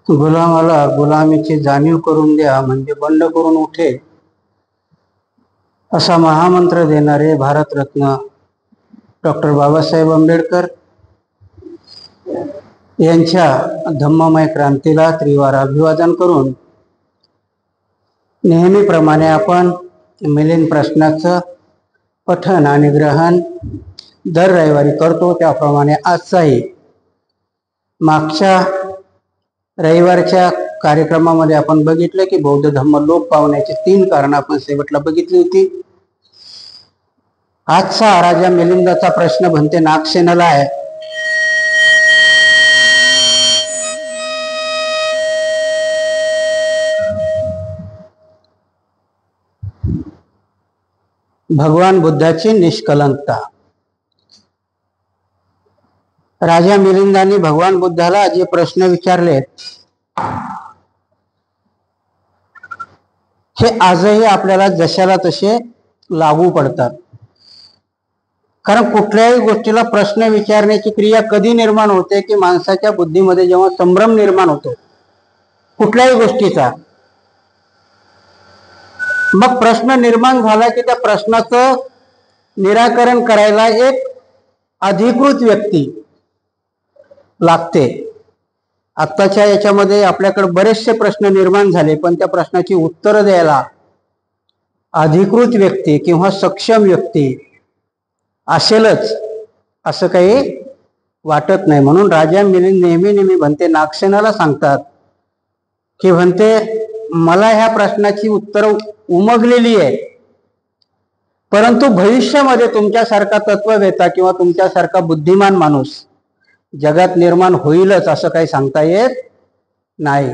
गुलामाला गुलामीची जाणीव करून द्या म्हणजे बंड करून उठे, असा महामंत्र देणारे भारतरत्न डॉक्टर बाबासाहेब आंबेडकर यांच्या धम्ममय क्रांतीला त्रिवार अभिवादन करून नेहमीप्रमाणे आपण मिलिंद प्रश्नाचं पठण आणि ग्रहण दर रविवारी करतो. त्याप्रमाणे आजचाही मागच्या रविवारच्या कार्यक्रमामध्ये आपण बघितलं की बौद्ध धम्म लोप पावण्याची 3 कारणं आपण शेवटला बघितली होती. आजचा राजा मिलिंदाचा प्रश्न म्हणते नागसेनाला आहे. भगवान बुद्धाची निष्कलंकता. राजा मिलिंदांनी भगवान बुद्धाला जे प्रश्न विचारले हे आजही आपल्याला जशाला तसे लागू पडतात. कारण कुठल्याही गोष्टीला प्रश्न विचारण्याची क्रिया कधी निर्माण होते की माणसाच्या बुद्धीमध्ये जेव्हा संभ्रम निर्माण होतो कुठल्याही गोष्टीचा, मग प्रश्न निर्माण झाला की त्या प्रश्नाचं निराकरण करायला एक अधिकृत व्यक्ती लागते. आत्ताच्या याच्यामध्ये आपल्याकडे बरेचसे प्रश्न निर्माण झाले, पण त्या प्रश्नाची उत्तरं द्यायला अधिकृत व्यक्ती किंवा सक्षम व्यक्ती असेलच असं काही वाटत नाही. म्हणून राजा मिलिंद नेहमी म्हणते नागसेनाला सांगतात की म्हणते मला ह्या प्रश्नाची उत्तरं उमगलेली आहे, परंतु भविष्यामध्ये तुमच्यासारखा तत्ववेत्ता किंवा तुमच्यासारखा बुद्धिमान माणूस जगात निर्माण होईलच असं काही सांगता येत नाही.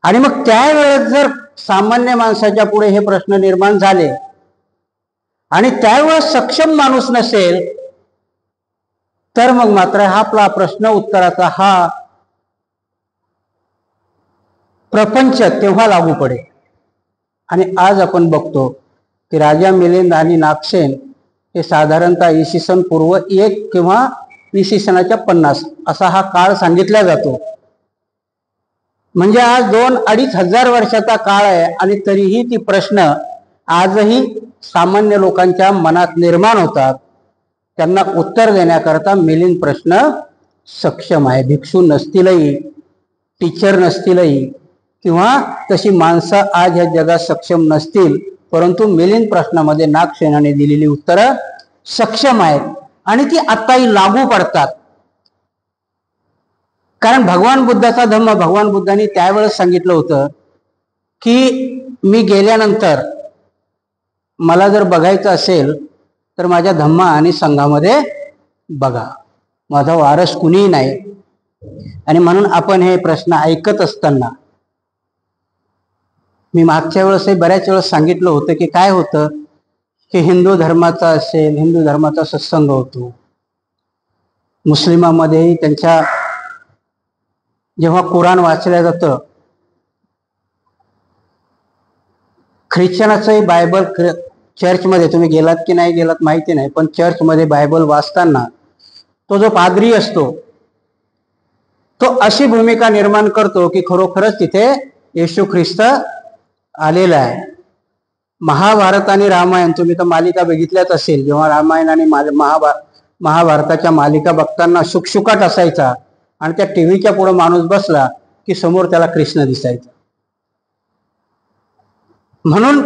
आणि मग त्यावेळेस जर सामान्य माणसाच्या पुढे हे प्रश्न निर्माण झाले आणि त्यावेळेस सक्षम माणूस नसेल तर मग मात्र हा आपला प्रश्न उत्तराचा हा प्रपंच तेव्हा लागू पडेल. आणि आज आपण बघतो की राजा मिलिंद आणि नागसेन हे साधारणतः इसवी सन पूर्व 1 किंवा इसवी सनाच्या 50 असा हा काळ सांगितला जातो. म्हणजे आज 2-2.5 हजार वर्षाचा काळ आहे आणि तरीही ती प्रश्न आजही सामान्य लोकांच्या मनात निर्माण होतात. त्यांना उत्तर देण्याकरता मिलिंद प्रश्न सक्षम आहे. भिक्षू नसतीलही, टीचर नसतीलही किंवा तशी माणसं आज ह्या जगात सक्षम नसतील, परंतु मिलिंद प्रश्नामध्ये नागसेनाने दिलेली उत्तरं सक्षम आहेत आणि ती आत्ताही लागू पडतात. कारण भगवान बुद्धाचा धम्म भगवान बुद्धांनी त्यावेळेस सांगितलं होतं की मी गेल्यानंतर मला जर बघायचं असेल तर माझ्या धम्म आणि संघामध्ये बघा, माझा वारस कुणीही नाही. आणि म्हणून आपण हे प्रश्न ऐकत असताना मी मागच्या वेळेसही बऱ्याच वेळेस सांगितलं होतं की काय होतं की हिंदू धर्माचा असेल, हिंदू धर्माचा सत्संग होतो. मुस्लिमांमध्येही त्यांच्या जेव्हा कुराण वाचलं जातं, ख्रिश्चनाचंही बायबल चर्चमध्ये तुम्ही गेलात की नाही गेलात माहिती नाही, पण चर्चमध्ये बायबल वाचताना तो जो पादरी असतो तो अशी भूमिका निर्माण करतो की खरोखरच तिथे येशू ख्रिस्त आलेला आहे. महाभारत आणि रामायण तुम्ही तर मालिका बघितल्याच असेल. जेव्हा रामायण आणि महाभारताच्या मालिका बघताना शुकशुकाट असायचा आणि त्या टीव्हीच्या पुढे माणूस बसला की समोर त्याला कृष्ण दिसायचा. म्हणून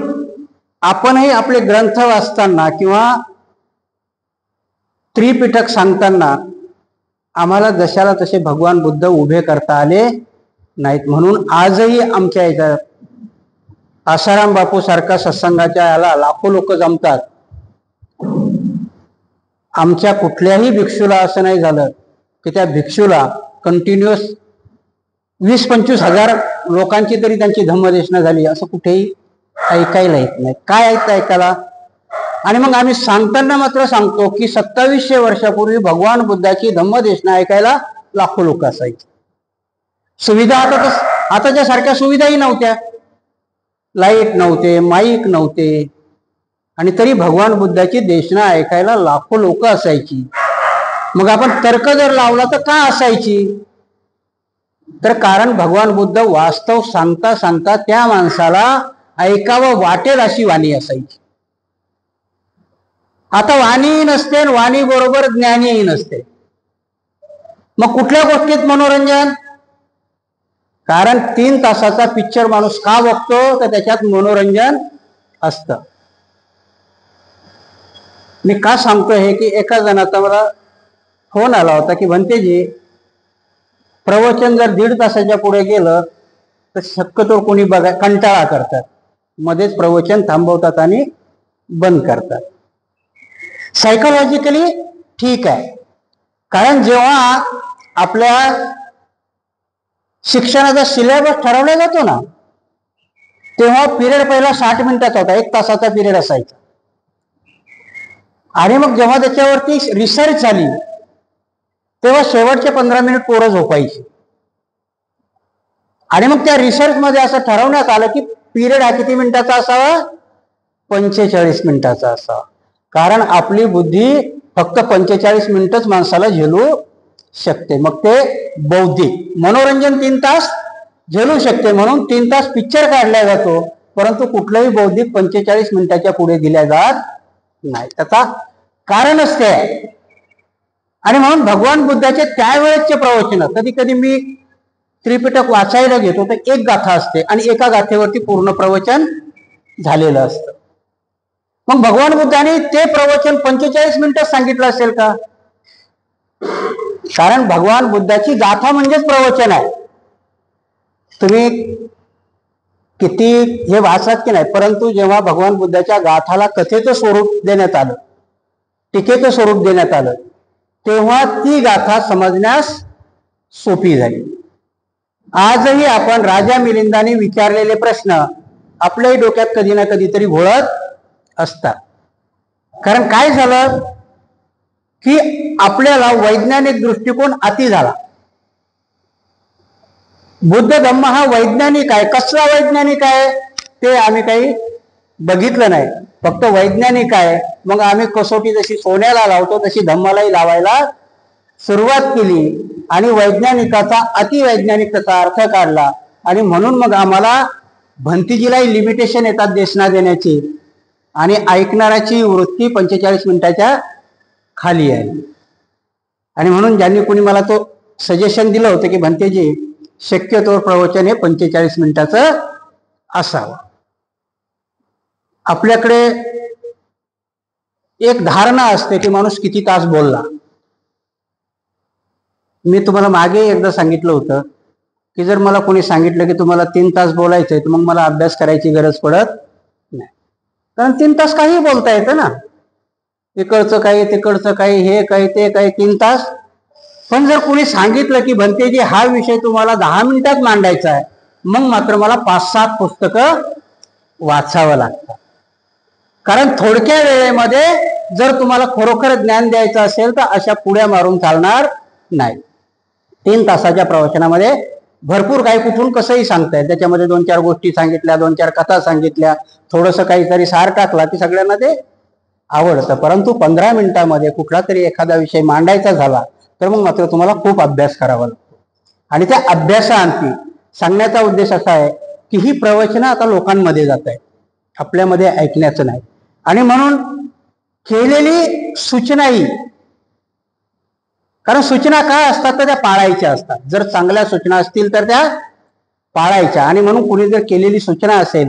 आपणही आपले ग्रंथ वाचताना किंवा त्रिपिटक सांगताना आम्हाला जशाला तसे भगवान बुद्ध उभे करता आले नाहीत. म्हणून आजही आमच्या याच्यात आसाराम बापू सारखा सत्संगाच्या याला लाखो लोक जमतात. आमच्या कुठल्याही भिक्षूला असं नाही झालं की त्या भिक्षूला कंटिन्युअस 20-25 हजार लोकांची तरी त्यांची धम्मदेशना झाली असं कुठेही ऐकायला येत नाही. काय ऐकायला? आणि मग आम्ही सांगताना मात्र सांगतो की 2700 वर्षापूर्वी भगवान बुद्धाची धम्मदेशना ऐकायला लाखो लोक असायचे. सुविधा आताच्या सारख्या सुविधाही नव्हत्या, लाईट नव्हते, माईक नव्हते, आणि तरी भगवान बुद्धाची देशना ऐकायला लाखो लोक असायची. मग आपण तर्क जर लावला तर का असायची? तर कारण भगवान बुद्ध वास्तव सांगता सांगता त्या माणसाला ऐकावं वाटेल अशी वाणी असायची. आता वाणीही नसते, वाणी बरोबर ज्ञानीही नसते, मग कुठल्या गोष्टीत मनोरंजन? कारण 3 तासाचा पिक्चर माणूस का बघतो? तर त्याच्यात मनोरंजन असतं. मी का सांगतो हे की एका जणाचा मला फोन आला होता की भंतेजी, प्रवचन जर 1.5 तासाच्या पुढे गेलं तर शक्यतो कोणी बघा कंटाळा करतात, मध्येच प्रवचन थांबवतात आणि बंद करतात. सायकोलॉजिकली ठीक आहे, कारण जेव्हा आपल्या शिक्षणाचा सिलेबस ठरवला जातो ना, तेव्हा पिरियड पहिला 60 मिनिटाचा होता, 1 तासाचा पिरियड असायचा. आणि मग जेव्हा त्याच्यावरती रिसर्च झाली तेव्हा शेवटचे 15 मिनिट पोरं झोपायची. आणि मग त्या रिसर्च मध्ये असं ठरवण्यात आलं की पिरियड हा किती मिनिटाचा असावा? 45 मिनिटाचा असावा. कारण आपली बुद्धी फक्त 45 मिनिटच माणसाला झेलू शकते. मग ते बौद्धिक मनोरंजन 3 तास झेलू शकते, म्हणून 3 तास पिक्चर काढला जातो, परंतु कुठलंही बौद्धिक 45 मिनिटाच्या पुढे दिल्या जात नाही. त्याचा कारणच ते आहे. आणि म्हणून भगवान बुद्धाचे त्यावेळेसचे प्रवचन, कधी कधी मी त्रिपिटक वाचायला घेतो तर एक गाथा असते आणि एका गाथेवरती पूर्ण प्रवचन झालेलं असतं. मग भगवान बुद्धाने ते प्रवचन 45 मिनिटात सांगितलं असेल का? कारण भगवान बुद्धाची गाथा म्हणजेच प्रवचन आहे. तुम्ही किती हे वाचत की नाही, परंतु जेव्हा भगवान बुद्धाच्या गाथाला कथेचं स्वरूप देण्यात आलं, टीकेचं स्वरूप देण्यात आलं, तेव्हा ती गाथा समजण्यास सोपी झाली. आजही आपण राजा मिलिंदाने विचारलेले प्रश्न आपल्याही डोक्यात कधी ना कधीतरी घोळत असतात. कारण काय झालं की आपल्याला वैज्ञानिक दृष्टिकोन अति झाला. बुद्ध धम्म हा वैज्ञानिक आहे. कसला वैज्ञानिक आहे ते आम्ही काही बघितलं नाही, फक्त वैज्ञानिक आहे. मग आम्ही कसोटी जशी सोन्याला लावतो तशी धम्मालाही लावायला सुरुवात केली आणि वैज्ञानिकाचा अतिवैज्ञानिक त्याचा अर्थ काढला. आणि म्हणून मग आम्हाला भंतीजीलाही लिमिटेशन येतात देशना देण्याची, आणि ऐकणाऱ्याची वृत्ती 45 मिनिटाच्या खाली आहे. आणि म्हणून ज्यांनी कोणी मला तो सजेशन दिलं होतं की भंतेजी शक्यतो प्रवचन हे 45 मिनिटाचं असावं. आपल्याकडे एक धारणा असते की माणूस किती तास बोलला. मी तुम्हाला मागे एकदा सांगितलं होतं की जर मला कोणी सांगितलं की तुम्हाला 3 तास बोलायचंय तर मग मला अभ्यास करायची गरज पडत नाही, कारण 3 तास काही बोलता येतं ना, इकडचं काही तिकडचं काही हे काही ते काही 3 तास. पण जर कोणी सांगितलं की भंतेजी हा विषय तुम्हाला 10 मिनिटात मांडायचा आहे, मग मात्र मला 5-7 पुस्तकं वाचावं लागतं. कारण थोडक्या वेळेमध्ये जर तुम्हाला खरोखर ज्ञान द्यायचं असेल तर अशा पुढ्या मारून चालणार नाही. 3 तासाच्या प्रवचनामध्ये भरपूर काही कुठून कसंही सांगताय. त्याच्यामध्ये 2-4 गोष्टी सांगितल्या, 2-4 कथा सांगितल्या, थोडंसं काहीतरी सार टाकला की सगळ्यांना ते आवडतं. परंतु 15 मिनिटांमध्ये कुठला तरी एखादा विषय मांडायचा झाला तर मग मात्र तुम्हाला खूप अभ्यास करावा लागतो. आणि त्या अभ्यासाअंती सांगण्याचा उद्देश असा आहे की ही प्रवचनं आता लोकांमध्ये जात आहेत, आपल्यामध्ये ऐकण्याचं नाही. आणि म्हणून केलेली सूचनाही, कारण सूचना काय असतात तर त्या पाळायच्या असतात. जर चांगल्या सूचना असतील तर त्या पाळायच्या, आणि म्हणून कुणी जर केलेली सूचना असेल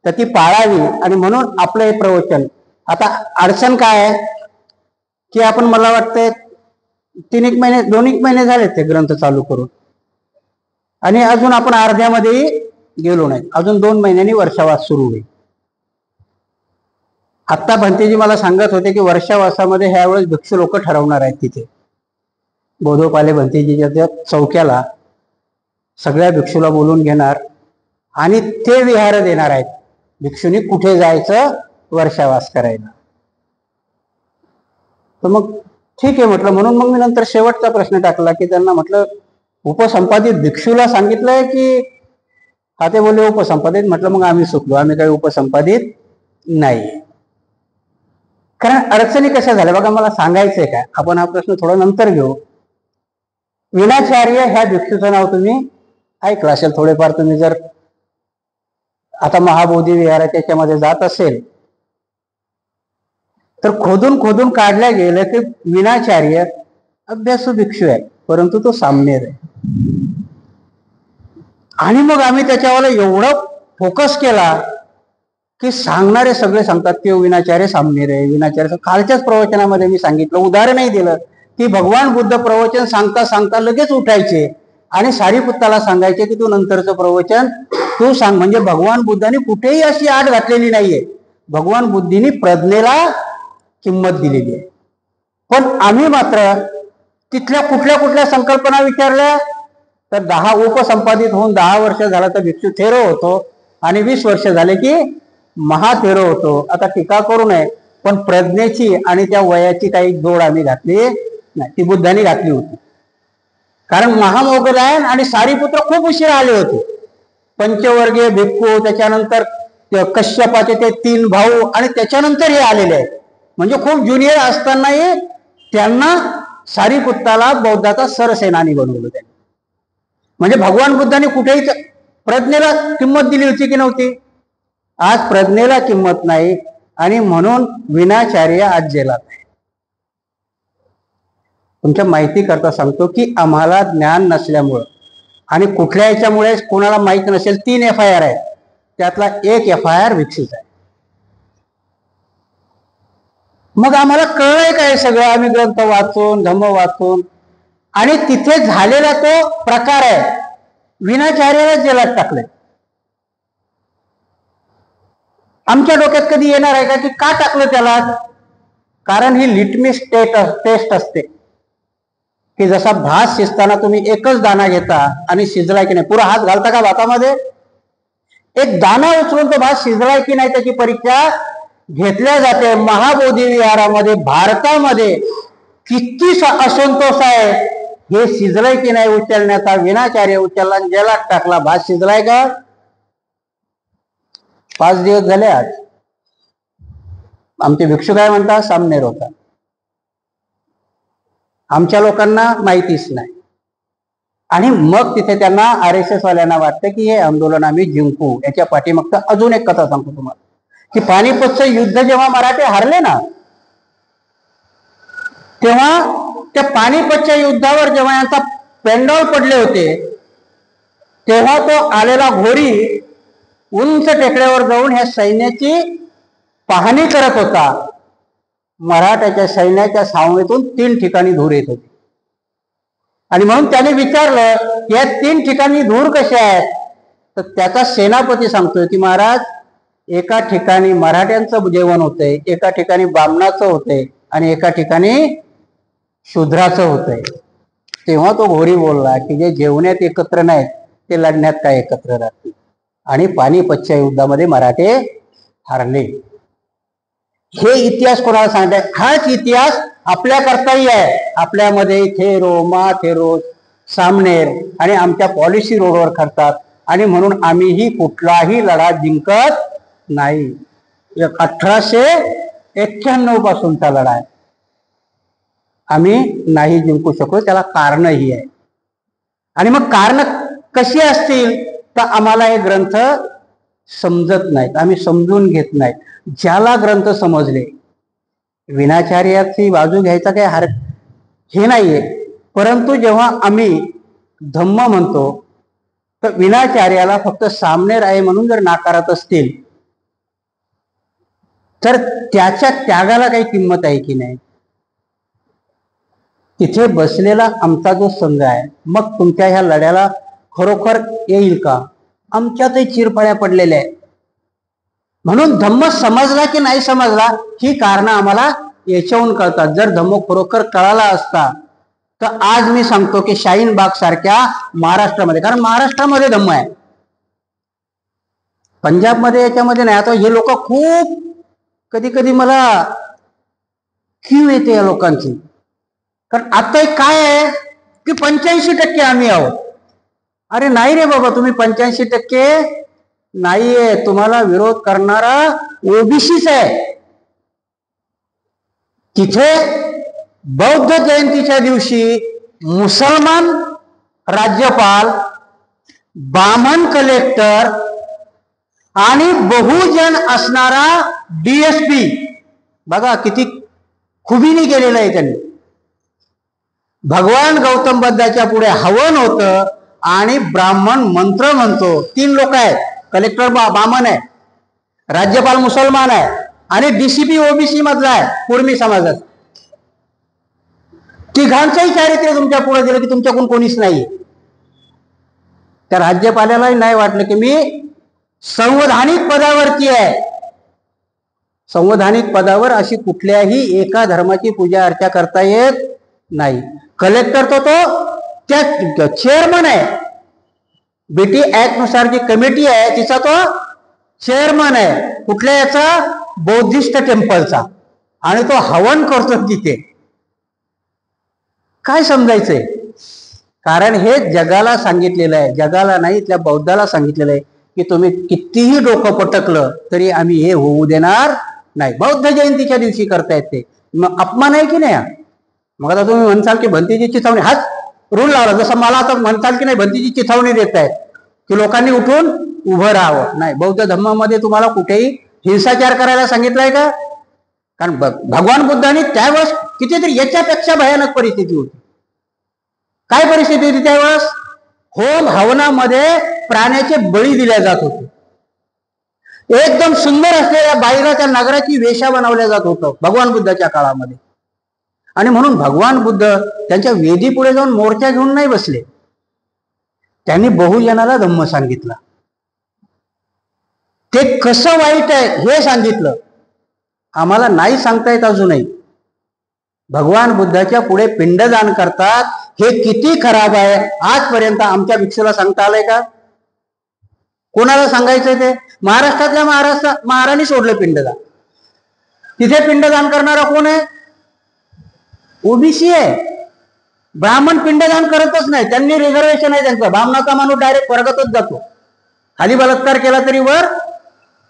तर ती पाळावी. आणि म्हणून आपलं हे प्रवचन, आता अडचण काय आहे की आपण, मला वाटतंय 2 महिने झाले ते ग्रंथ चालू करून, आणि अजून आपण अर्ध्यामध्येही गेलो नाही. अजून 2 महिन्यांनी वर्षावास सुरू होईल. आत्ता भंतेजी मला सांगत होते की वर्षावासामध्ये ह्या वेळेस भिक्षू लोक ठरवणार आहेत. तिथे बोधोपाले भंतेजीच्या चौक्याला सगळ्या भिक्षूला बोलून घेणार आणि ते विहार देणार आहेत, भिक्षूंनी कुठे जायचं वर्षावास करायला. तर मग ठीक आहे म्हटलं. म्हणून मग मी नंतर शेवटचा प्रश्न टाकला की त्यांना म्हटलं उपसंपादित भिक्षूला सांगितलंय की हा? ते बोलले उपसंपादित. म्हटलं मग आम्ही चुकलो, आम्ही काही उपसंपादित नाही. कारण अडचणी कशा झाल्या बघा, मला सांगायचंय काय, आपण हा प्रश्न थोडा नंतर घेऊ. विनाचार्य ह्या भिक्षूचं नाव तुम्ही ऐकलं असेल थोडेफार तुम्ही, जर आता महाबोधी विहाराच्या याच्यामध्ये जात असेल तर खोदून खोदून काढल्या गेलं की विनाचार्य अभ्यासू भिक्षू आहे, परंतु तो साम्येर आहे. आणि मग आम्ही त्याच्यावर एवढं फोकस केला की सांगणारे सगळे सांगतात की विनाचार्य साम्येर आहे, विनाचार्य. कालच्याच प्रवचनामध्ये मी सांगितलं, उदाहरणही दिलं की भगवान बुद्ध प्रवचन सांगता सांगता लगेच उठायचे आणि सारीपुत्ताला सांगायचे की तू नंतरचं प्रवचन तू सांग. म्हणजे भगवान बुद्धांनी कुठेही अशी आड घातलेली नाहीये. भगवान बुद्धीने प्रज्ञेला किंमत दिलेली आहे. पण आम्ही मात्र तिथल्या कुठल्या कुठल्या संकल्पना विचारल्या तर 10 उपसंपादित होऊन 10 वर्ष झाला तर भिक्षू थेरो होतो आणि 20 वर्ष झाले की महाथेरो होतो. आता टीका करू नये, पण प्रज्ञेची आणि त्या वयाची काही जोड आम्ही घातली नाही, ती बुद्धांनी घातली होती. कारण महामोगलायन आणि सारीपुत्र खूप उशीर आले होते. पंचवर्गीय भिक्खू, त्याच्यानंतर कश्यपाचे ते 3 भाऊ आणि त्याच्यानंतर हे आलेले आहेत. म्हणजे खूप ज्युनियर असतानाही त्यांना सारीपुत्ताला बौद्धाचा सरसेनानी बनवलं त्यांनी. म्हणजे भगवान बुद्धांनी कुठेही प्रज्ञेला किंमत दिली होती की नव्हती? आज प्रज्ञेला किंमत नाही आणि म्हणून विनाचार्य आज जेलात आहे. तुमच्या माहिती करता सांगतो की आम्हाला ज्ञान नसल्यामुळं आणि कुठल्या याच्यामुळे कोणाला माहित नसेल 3 FIR आहेत, त्यातला 1 FIR भिक्षूचा आहे. मग आम्हाला कळलंय काय सगळं, आम्ही ग्रंथ वाचून धम्म वाचून, आणि तिथे झालेला तो प्रकार आहे. विनाचार्याला जेलात टाकलंय. आमच्या डोक्यात कधी येणार आहे का की का टाकलं त्याला? कारण ही लिटमिस टेस्ट असते की जसा भात शिजताना तुम्ही एकच दाणा घेता आणि शिजलाय की नाही, पुरा हात घालता का भातामध्ये? एक दाणा उचलून तो भात शिजलाय की नाही त्याची परीक्षा घेतल्या जाते. महाबोधी विहारामध्ये भारतामध्ये किती असंतोष आहे हे शिजलाय की नाही उचलण्याचा. विनाचार्य उचलला आणि जेलात टाकला. भात शिजलाय का? 5 दिवस झाले आज. आमचे भिक्षू काय म्हणतात? सामनेर होता. आमच्या लोकांना माहितीच नाही. आणि मग तिथे त्यांना RSS वाल्यांना वाटतं की हे आंदोलन आम्ही जिंकू. याच्या पाठीमागचं अजून एक कथा सांगतो तुम्हाला की पानिपतचं युद्ध जेव्हा मराठे हारले ना, तेव्हा त्या पानिपतच्या युद्धावर जेव्हा यांचा पेंडॉल पडले होते तेव्हा तो आलेला घोरी उंच टेकड्यावर जाऊन ह्या सैन्याची पाहणी करत होता. मराठ्याच्या सैन्याच्या सावणीतून 3 ठिकाणी धूर येत होती. आणि म्हणून त्याने विचारलं या 3 ठिकाणी धूर कसे आहेत? तर त्याचा सेनापती सांगतोय की महाराज, एका ठिकाणी मराठ्यांचं जेवण होतंय, एका ठिकाणी बामणाचं होतंय आणि एका ठिकाणी शूद्राचं होतंय. तेव्हा तो घोरी बोलला की जे जेवण्यात एकत्र नाहीत ते लढण्यात काय एकत्र राहतील. आणि पानिपतच्या युद्धामध्ये मराठे हारले. हे इतिहास कोणाला सांगताय? हाच इतिहास आपल्याकरताही आहे. आपल्यामध्ये थेरो, थेरो, सामनेर आणि आमच्या पॉलिसी रोडवर करतात आणि म्हणून आम्हीही कुठलाही लढा जिंकत नाही. 1891 पासूनचा लढा आहे, आम्ही नाही जिंकू शकलो. त्याला कारणही आहे. आणि मग कारण कशी असतील तर आम्हाला हे ग्रंथ समजत नाहीत, आम्ही समजून घेत नाहीत. ज्याला ग्रंथ समजले, विनाचार्याची बाजू घ्यायचा काही हे नाहीये, परंतु जेव्हा आम्ही धम्म म्हणतो तर विनाचार्याला फक्त सामनेर आहे म्हणून जर नाकारत असतील तर त्याच्या त्यागाला काही किंमत आहे की नाही? तिथे बसलेला आमचा जो संघ आहे, मग तुमच्या ह्या लढ्याला खरोखर येईल का? आमच्यातही चिरफळ्या पडलेल्या आहेत. म्हणून धम्म समजला की नाही समजला ही कारण आम्हाला याच्याहून कळतात. जर धम्म खरोखर कळाला असता तर आज मी सांगतो की शाहीन बाग सारख्या महाराष्ट्रामध्ये, कारण महाराष्ट्रामध्ये धम्म आहे, पंजाबमध्ये याच्यामध्ये नाही. आता हे लोक खूप कधी कधी मला कीव येते या लोकांची. कारण आता काय आहे की 85% आम्ही आहोत. अरे नाही रे बाबा, तुम्ही 85% नाहीये. तुम्हाला विरोध करणारा ओबीसीच आहे. तिथे बौद्ध जयंतीच्या दिवशी मुसलमान राज्यपाल बामण कलेक्टर आणि बहुजन असणारा डीएसपी, बघा किती खुबीने केलेलं आहे त्यांनी. भगवान गौतम बुद्धाच्या पुढे हवन होतं आणि ब्राह्मण मंत्र म्हणतो. 3 लोक आहेत, कलेक्टर बामण आहे, राज्यपाल मुसलमान आहे आणि डीसीपी ओबीसी मधला आहे, कुर्मी समाजात. तिघांचंही चारित्र्य तुमच्या पुढे दिलं की तुमच्याकडून कोणीच नाही. त्या राज्यपालालाही नाही वाटलं की मी संवैधानिक पदावरती आहे. संवैधानिक पदावर अशी कुठल्याही एका धर्माची पूजा अर्चा करता येत नाही. कलेक्टर तो त्या चेअरमन आहे. बीटी ऍक्ट नुसार जी कमिटी आहे तिचा तो चेअरमन आहे. कुठल्या याचा? बौद्धिस्ट टेम्पलचा. आणि तो हवन करतो तिथे. काय समजायचंय? कारण हे जगाला सांगितलेलं आहे, जगाला नाही त्या बौद्धाला सांगितलेलं आहे की तुम्ही कितीही डोकं पटकलं तरी आम्ही हे होऊ देणार नाही. बौद्ध जयंतीच्या दिवशी करतायत ते, मग अपमान आहे की नाही? मग आता तुम्ही म्हणसाल की भंतीची चिथावणी, हाच रूल लावला. जसं मला आता म्हणताल की नाही भंतीची चिथावणी देत आहेत की लोकांनी उठून उभं राहावं. नाही, बौद्ध धर्मामध्ये तुम्हाला कुठेही हिंसाचार करायला सांगितलंय का? कारण भगवान बुद्धांनी त्यावेळेस कितीतरी याच्यापेक्षा भयानक परिस्थिती होती. काय परिस्थिती होती त्यावेळेस? होम हवनामध्ये प्राण्याचे बळी दिल्या जात होते. एकदम सुंदर असलेल्या बाईला त्या नगराची वेशा बनवल्या जात होतं भगवान बुद्धाच्या काळामध्ये. आणि म्हणून भगवान बुद्ध त्यांच्या वेदी पुढे जाऊन मोर्चा घेऊन नाही बसले. त्यांनी बहुजनाला धम्म सांगितलं. ते कसं वाईट आहे हे सांगितलं. आम्हाला नाही सांगता येत अजूनही. भगवान बुद्धाच्या पुढे पिंडदान करतात हे किती खराब आहे आजपर्यंत आमच्या भिक्षूला सांगता आलंय का? कोणाला सांगायचंय ते? महाराष्ट्रातल्या महाराणी सोडलं पिंडदान. तिथे पिंडदान करणारा कोण आहे? ओबीसी आहे. ब्राह्मण पिंडदान करतच नाही. त्यांनी रिझर्वेशन आहे त्यांचं. ब्राह्मणाचा माणूस डायरेक्ट स्वर्गातच जातो. खाली बलात्कार केला तरी वर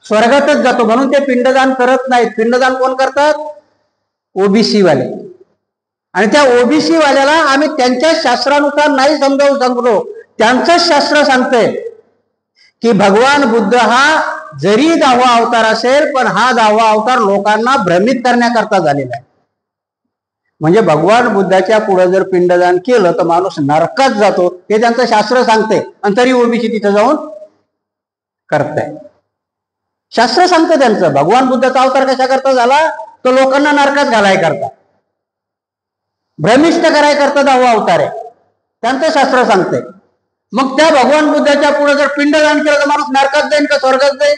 स्वर्गातच जातो. म्हणून ते पिंडदान करत नाहीत. पिंडदान कोण करतात? ओबीसी वाले. आणि त्या ओबीसी वाल्याला आम्ही त्यांच्या शास्त्रानुसार नाही समजावून सांगतो. त्यांचं शास्त्र सांगतंय की भगवान बुद्ध हा जरी 10वा अवतार असेल पण हा 10वा अवतार लोकांना भ्रमित करण्याकरता झालेला आहे. म्हणजे भगवान बुद्धाच्या पुढे जर पिंडदान केलं तर माणूस नरकात जातो हे त्यांचं शास्त्र सांगते. आणि तरी ओबीसी तिथे जाऊन करताय. शास्त्र सांगतं त्यांचं. भगवान बुद्धाचा अवतार कशा करता झाला? तो लोकांना नरकात घालाय करता, भ्रमिष्ट कराय करता 10वा अवतार आहे. त्यांचं शास्त्र सांगते. मग त्या भगवान बुद्धाच्या पुढे जर पिंडदान केलं तर माणूस नरकात जाईल का स्वर्गात जाईल?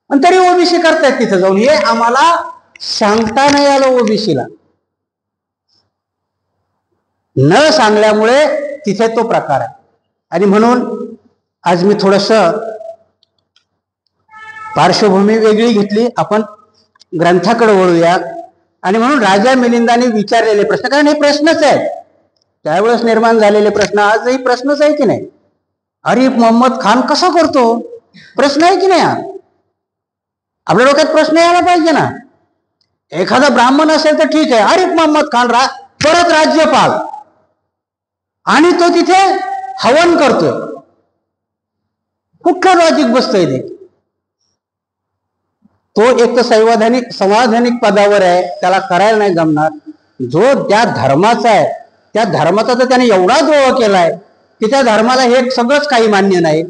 आणि तरी ओबीसी करतायत तिथे जाऊन. हे आम्हाला सांगता नाही आलं ओबीसीला. न सांगल्यामुळे तिथे तो प्रकार आहे. आणि म्हणून आज मी थोडस पार्श्वभूमी वेगळी घेतली. आपण ग्रंथाकडे वळूया. आणि म्हणून राजा मिलिंदाने विचारलेले प्रश्न, कारण हे प्रश्नच आहेत, त्यावेळेस निर्माण झालेले प्रश्न आजही प्रश्नच आहे की नाही? आरिफ मोहम्मद खान कसा करतो? प्रश्न आहे की नाही? आपल्या डोक्यात प्रश्न यायला पाहिजे ना. एखादा ब्राह्मण असेल तर ठीक आहे, आरिफ मोहम्मद खान परत राज्यपाल आणि तो तिथे हवन करतोय. कुठलं लॉजिक बसतोय ते? तो एक तर संवैधानिक पदावर आहे, त्याला करायला नाही जमणार. जो त्या धर्माचा आहे त्या धर्माचा तर त्याने एवढा द्रोह केलाय की त्या धर्माला हे सगळंच काही मान्य नाही.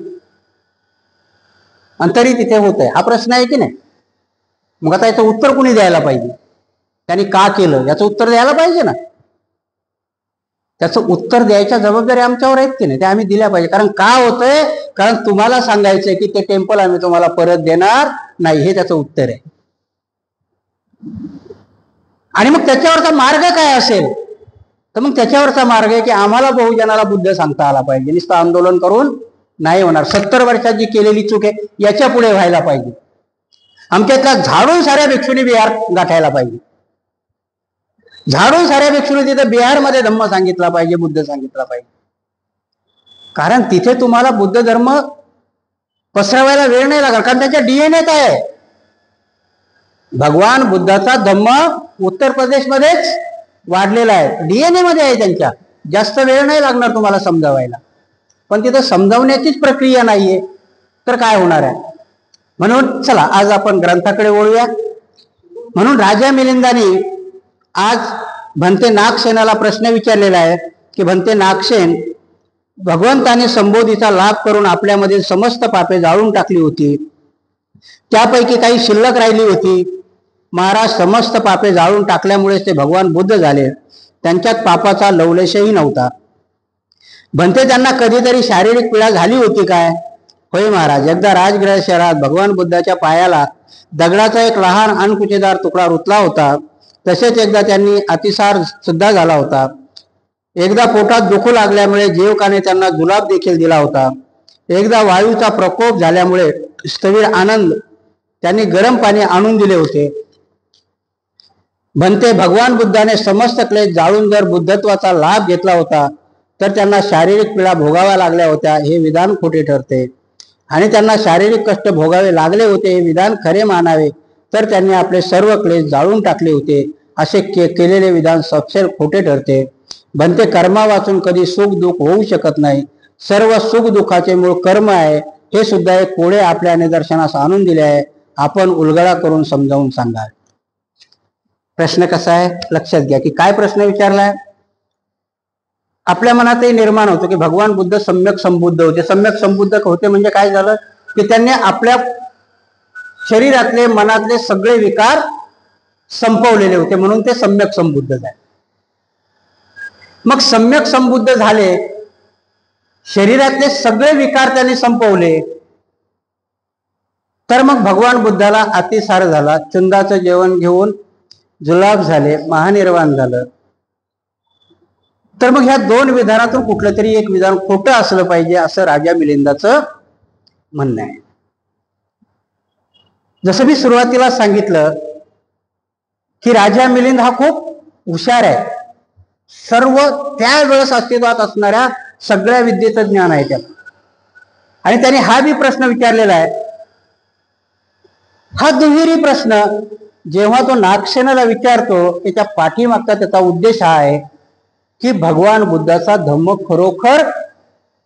आणि तरी तिथे होत आहे. हा प्रश्न आहे की नाही? मग आता याचं उत्तर कुणी द्यायला पाहिजे? त्यांनी का केलं याचं उत्तर द्यायला पाहिजे ना. त्याचं उत्तर द्यायच्या जबाबदारी आमच्यावर आहेत की नाही? ते आम्ही दिल्या पाहिजे. कारण का होतंय? कारण तुम्हाला सांगायचंय की ते टेम्पल आम्ही तुम्हाला परत देणार नाही, हे त्याचं उत्तर आहे. आणि मग त्याच्यावरचा मार्ग काय असेल? तर मग त्याच्यावरचा मार्ग आहे की आम्हाला बहुजनाला बुद्ध सांगता आला पाहिजे. नुसतं आंदोलन करून नाही होणार. 70 वर्षात जी केलेली चूक आहे याच्या पुढे व्हायला पाहिजे. आमच्यातल्या झाडून साऱ्या भिक्षूंनी बिहार गाठायला पाहिजे. झाडून साऱ्या भिक्षूंनी तिथे बिहारमध्ये धम्म सांगितला पाहिजे, बुद्ध सांगितला पाहिजे. कारण तिथे तुम्हाला बुद्ध धर्म पसरवायला वेळ नाही लागला. कारण त्याच्या डीएनएत आहे. भगवान बुद्धाचा धम्म उत्तर प्रदेशमध्येच वाढलेला आहे, डीएनए मध्ये आहे त्यांच्या. जास्त वेळ नाही लागणार तुम्हाला समजावायला. पण तिथं समजावण्याचीच प्रक्रिया नाहीये, तर काय होणार आहे? म्हणून चला आज आपण ग्रंथाकडे वळूया. म्हणून राजा मिलिंदाने आज भंते नागसेनाला प्रश्न विचारलेला आहे की भंते नागसेन, भगवंताने संबोधीचा लाभ करून आपल्यामधील समस्त पापे जाळून टाकली होती, त्यापैकी काही शिल्लक राहिली होती. महाराज, समस्त पापे जाळून टाकल्यामुळेच ते भगवान बुद्ध झाले, त्यांच्यात पापाचा लवलेशही नव्हता. भंते, त्यांना कधीतरी शारीरिक पीडा झाली होती काय? होय महाराज, एकदा राजगृह शहरात भगवान बुद्धाच्या पायाला दगडाचा एक लहान अणकुचेदार तुकडा रुतला होता. तसेच एकदा त्यांनी अतिसार सुद्धा झाला होता. एकदा पोटात दुखू लागल्यामुळे जेवकाने त्यांना जुलाब देखील दिला होता. एकदा वायूचा प्रकोप झाल्यामुळे स्थविर आनंद त्यांनी गरम पाणी आणून दिले होते. भंते, भगवान बुद्धाने समस्त क्लेश जाळून जर बुद्धत्वाचा लाभ घेतला होता तर त्यांना शारीरिक पीडा भोगाव्या लागल्या होत्या हे विधान खोटे ठरते. आणि त्यांना शारीरिक कष्ट भोगावे लागले होते हे विधान खरे मानावे तर त्यांनी आपले सर्व क्लेश जाळून टाकले होते असे केलेले विधान सपशेल खोटे ठरते. भंते, कर्मा वाचून कधी सुख दुःख होऊ शकत नाही. सर्व सुख दुःखाचे मूळ कर्म आहे हे सुद्धा एक कोडे आपल्या निदर्शनास आणून दिले आहे. आपण उलगडा करून समजावून सांगा. प्रश्न कसा आहे लक्षात घ्या की काय प्रश्न विचारलाय. आपल्या मनातही निर्माण होतो की भगवान बुद्ध सम्यक संबुद्ध होते. सम्यक संबुद्ध होते म्हणजे काय झालं की त्यांनी आपल्या शरीरातले मनातले सगळे विकार संपवलेले होते, म्हणून ते सम्यक संबुद्ध झाले. मग सम्यक संबुद्ध झाले, शरीरातले सगळे विकार त्यांनी संपवले, तर मग भगवान बुद्धाला अतिसार झाला, चुंदाचं जेवण घेऊन जुलाब झाले, महानिर्वाण झालं. तर मग ह्या दोन विधानातून कुठलं तरी एक विधान खोटं असलं पाहिजे असं राजा मिलिंदाचं म्हणणं आहे. जसं मी सुरुवातीला सांगितलं की राजा मिलिंद हा खूप हुशार आहे. सर्व त्यावेळेस अस्तित्वात असणाऱ्या सगळ्या विद्येचं ज्ञान आहे त्याला. आणि त्याने हा बी प्रश्न विचारलेला आहे. हा दुहेरी प्रश्न जेव्हा तो नागसेनाला विचारतो त्याच्या पाठीमागचा त्याचा उद्देश हा आहे की भगवान बुद्धाचा धम्म खरोखर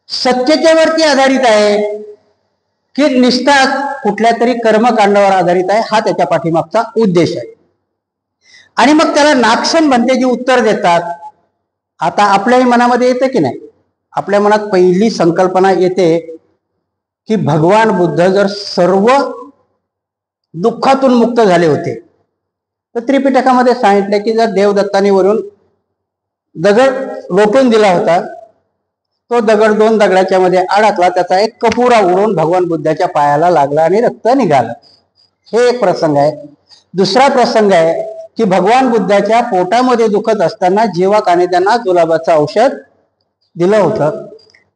सत्यतेवरती वरती आधारित आहे की निष्ठा कुठल्या तरी कर्मकांडावर आधारित आहे, हा त्याच्या पाठीमागचा उद्देश आहे. आणि मग त्याला नागसेन भंते जे उत्तर देतात. आता आपल्याही मनामध्ये येते की नाही, आपल्या मनात पहिली संकल्पना येते की भगवान बुद्ध जर सर्व दुःखातून मुक्त झाले होते तर त्रिपिटकामध्ये सांगितले की जर देवदत्ताने वरून दगड लोटून दिला होता, तो दगड दोन दगडाच्या मध्ये अडकला, त्याचा एक कपुरा उडून भगवान बुद्धाच्या पायाला लागला आणि रक्त निघालं. हे एक प्रसंग आहे. दुसरा प्रसंग आहे की भगवान बुद्धाच्या पोटामध्ये दुखत असताना जीवकाने त्यांना जुलाबाचं औषध दिलं होतं.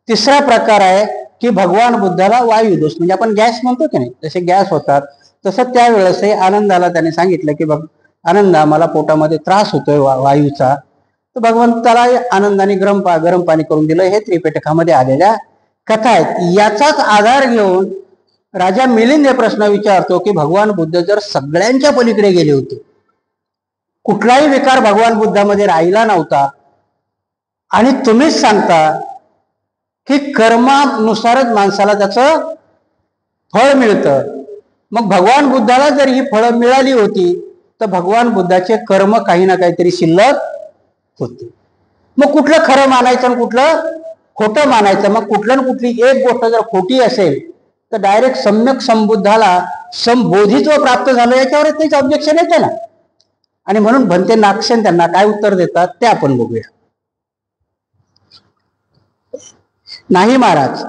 तिसरा प्रकार आहे की भगवान बुद्धाला वायुदोष म्हणजे आपण गॅस म्हणतो की नाही, जसे गॅस होतात तसं त्यावेळेसही आनंदाला त्याने सांगितलं की बघ आनंदा, मला पोटामध्ये त्रास होतोय वायूचा. तर भगवंताला आनंदाने गरम पाणी करून दिलं. हे त्रिपिटकामध्ये आलेल्या कथा आहेत. याचाच आधार घेऊन राजा मिलिंद हे प्रश्न विचारतो की भगवान बुद्ध जर सगळ्यांच्या पलीकडे गेले होते, कुठलाही विकार भगवान बुद्धामध्ये राहिला नव्हता, आणि तुम्हीच सांगता की कर्मानुसारच माणसाला त्याचं फळ मिळतं, मग भगवान बुद्धाला जर ही फळं मिळाली होती तर भगवान बुद्धाचे कर्म काही ना काहीतरी शिल्लक होते. मग कुठलं खरं मानायचं आणि कुठलं खोटं मानायचं? मग कुठलं ना कुठली एक गोष्ट जर खोटी असेल तर डायरेक्ट सम्यक संबुद्धाला संबोधित्व प्राप्त झालं याच्यावर त्याच ऑब्जेक्शन येते ना. आणि म्हणून भंते नागसेन त्यांना काय उत्तर देतात ते आपण बघूया. नाही महाराज,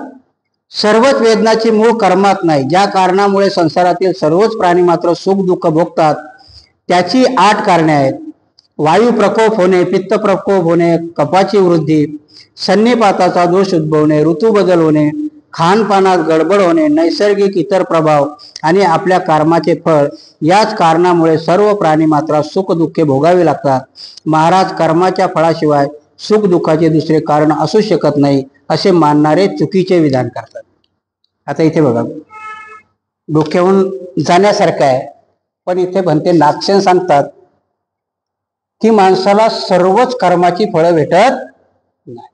सर्वच वेदनाची मूळ कर्मात नाही. ज्या कारणामुळे संसारातील सर्वच प्राणी मात्र सुख दुःख भोगतात त्याची 8 कारणे आहेत. वायू प्रकोप होणे, पित्त प्रकोप होणे, कफाची वृद्धी, सन्निपाताचा दोष उद्भवणे, ऋतू बदल होणे, खानपानात गडबड होणे, नैसर्गिक इतर प्रभाव आणि आपल्या कर्माचे फळ, याच कारणामुळे सर्व प्राणी मात्र सुख दुःखे भोगावे लागतात. महाराज, कर्माच्या फळाशिवाय सुख दुःखाचे दुसरे कारण असू शकत नाही असे मानणारे चुकीचे विधान करतात. आता इथे बघा, डोक्यावरून जाण्यासारखं आहे, पण इथे भंते नागसेन सांगतात की माणसाला सर्वच कर्माची फळं भेटत नाही.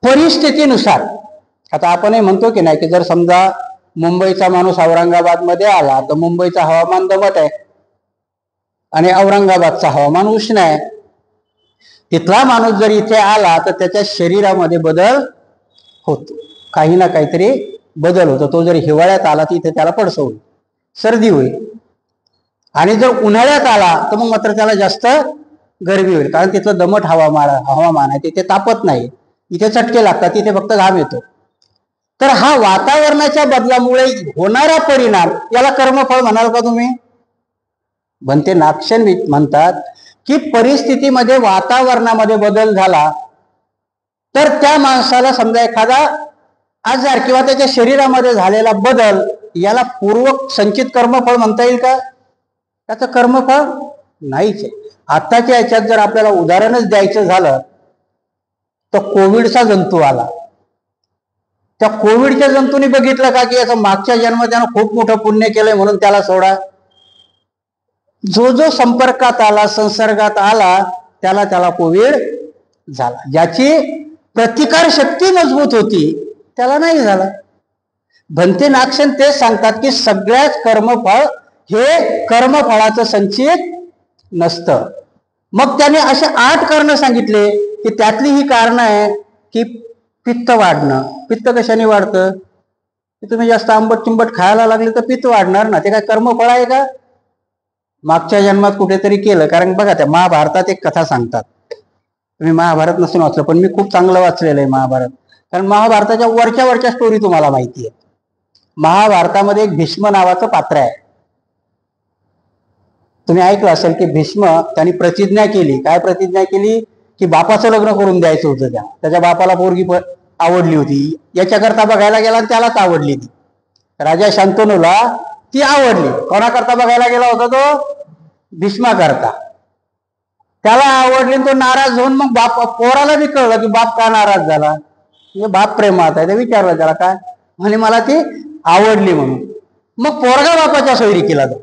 परिस्थितीनुसार. आता आपणही म्हणतो की नाही की जर समजा मुंबईचा माणूस औरंगाबाद मध्ये आला तर मुंबईचं हवामान दमट आहे आणि औरंगाबादचं हवामान उष्ण आहे. तिथला माणूस जर इथे आला तर त्याच्या शरीरामध्ये बदल होतो, काही ना काहीतरी बदल होतो. तो जर हिवाळ्यात आला तर इथे त्याला पडसं होईल, सर्दी होईल. आणि जर उन्हाळ्यात आला तर मग मात्र त्याला जास्त गरमी होईल, कारण तिथलं दमट हवामान आहे, तिथे तापत नाही, इथे चटके लागतात, तिथे फक्त घाम येतो. तर हा वातावरणाच्या बदलामुळे होणारा परिणाम याला कर्मफळ म्हणाल का तुम्ही? बनते नागसेन म्हणतात की परिस्थितीमध्ये वातावरणामध्ये बदल झाला तर त्या माणसाला समजा एखादा आजार किंवा त्याच्या शरीरामध्ये झालेला बदल याला पूर्व संचित कर्मफळ म्हणता येईल का? त्याचं कर्मफळ नाहीच आहे. आताच्या याच्यात जर आपल्याला उदाहरणच द्यायचं झालं तर कोविडचा जंतू आला. त्या कोविडच्या जंतूने बघितलं का की याचं मागच्या जन्मात त्यानं खूप मोठं पुण्य केलंय म्हणून त्याला सोडा. जो जो संपर्कात आला, संसर्गात आला, त्याला कोविड झाला. ज्याची प्रतिकार शक्ती मजबूत होती त्याला नाही झाला. भंते नागसेन तेच सांगतात की सगळ्याच कर्मफळ हे कर्मफळाचं संचित नसतं. मग त्याने असे 8 कारण सांगितले की त्यातली ही कारण आहे की पित्त वाढणं. पित्त कशाने वाढतं? तुम्ही जास्त आंबट चिंबट खायला लागले तर पित्त वाढणार ना. ते काय कर्मफळ आहे का? मागच्या जन्मात कुठेतरी केलं. कारण बघा त्या महाभारतात एक कथा सांगतात. तुम्ही महाभारत नसून वाचलं, पण मी खूप चांगलं वाचलेलं आहे महाभारत, कारण महाभारताच्या वरच्या स्टोरी तुम्हाला माहिती आहे. महाभारतामध्ये एक भीष्म नावाचं पात्र आहे. तुम्ही ऐकलं असेल की भीष्म त्यांनी प्रतिज्ञा केली. काय प्रतिज्ञा केली? की बापाचं लग्न करून द्यायचं होतं. त्याच्या बापाला पोरगी आवडली होती, याच्याकरता बघायला गेला आणि त्यालाच आवडली ती. राजा शांतनूला ती आवडली. कोणाकरता बघायला गेला होता तो? भीष्माकरता. त्याला आवडली, तो नाराज होऊन मग पोराला बी कळलं की बाप का नाराज झाला. म्हणजे बाप प्रेमात आहे. ते विचारलं त्याला काय, म्हणे मला ती आवडली म्हणून. मग पोरगा बापाच्या सोयरी केला तो.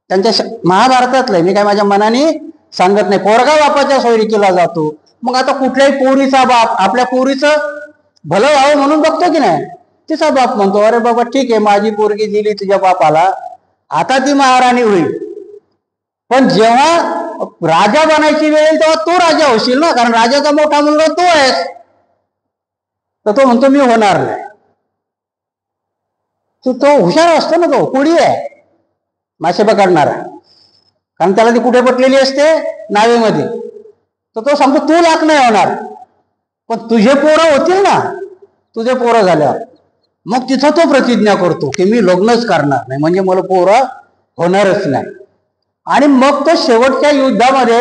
त्यांच्या महाभारतातलं, मी काय माझ्या मनाने सांगत नाही. पोरगा बापाच्या सोयरी केला जातो. मग आता कुठल्याही पोरीचा बाप आपल्या पोरीचं भलं व्हावं म्हणून बघतो की नाही. तिचा बाप म्हणतो अरे बाबा ठीक आहे, माझी पोरगी दिली तुझ्या बापाला, आता ती महाराणी होईल. पण जेव्हा राजा बनायची वेळ येईल तेव्हा तू राजा होशील ना, कारण राजाचा मोठा मुलगा तू आहेस. तर तो म्हणतो मी होणार नाही. तो हुशार असतो ना, तो कोळी आहे, मासे पकडणारा, कारण त्याला ती कुठे पटलेली असते? नावेमध्ये. तर तो सांगतो तू लाख नाही होणार, पण तुझे पोरं होतील ना. तुझे पोरं झाल्यावर मग तिथं तो प्रतिज्ञा करतो की मी लग्नच करणार नाही, म्हणजे मला पोरं होणारच नाही. आणि मग तो शेवटच्या युद्धामध्ये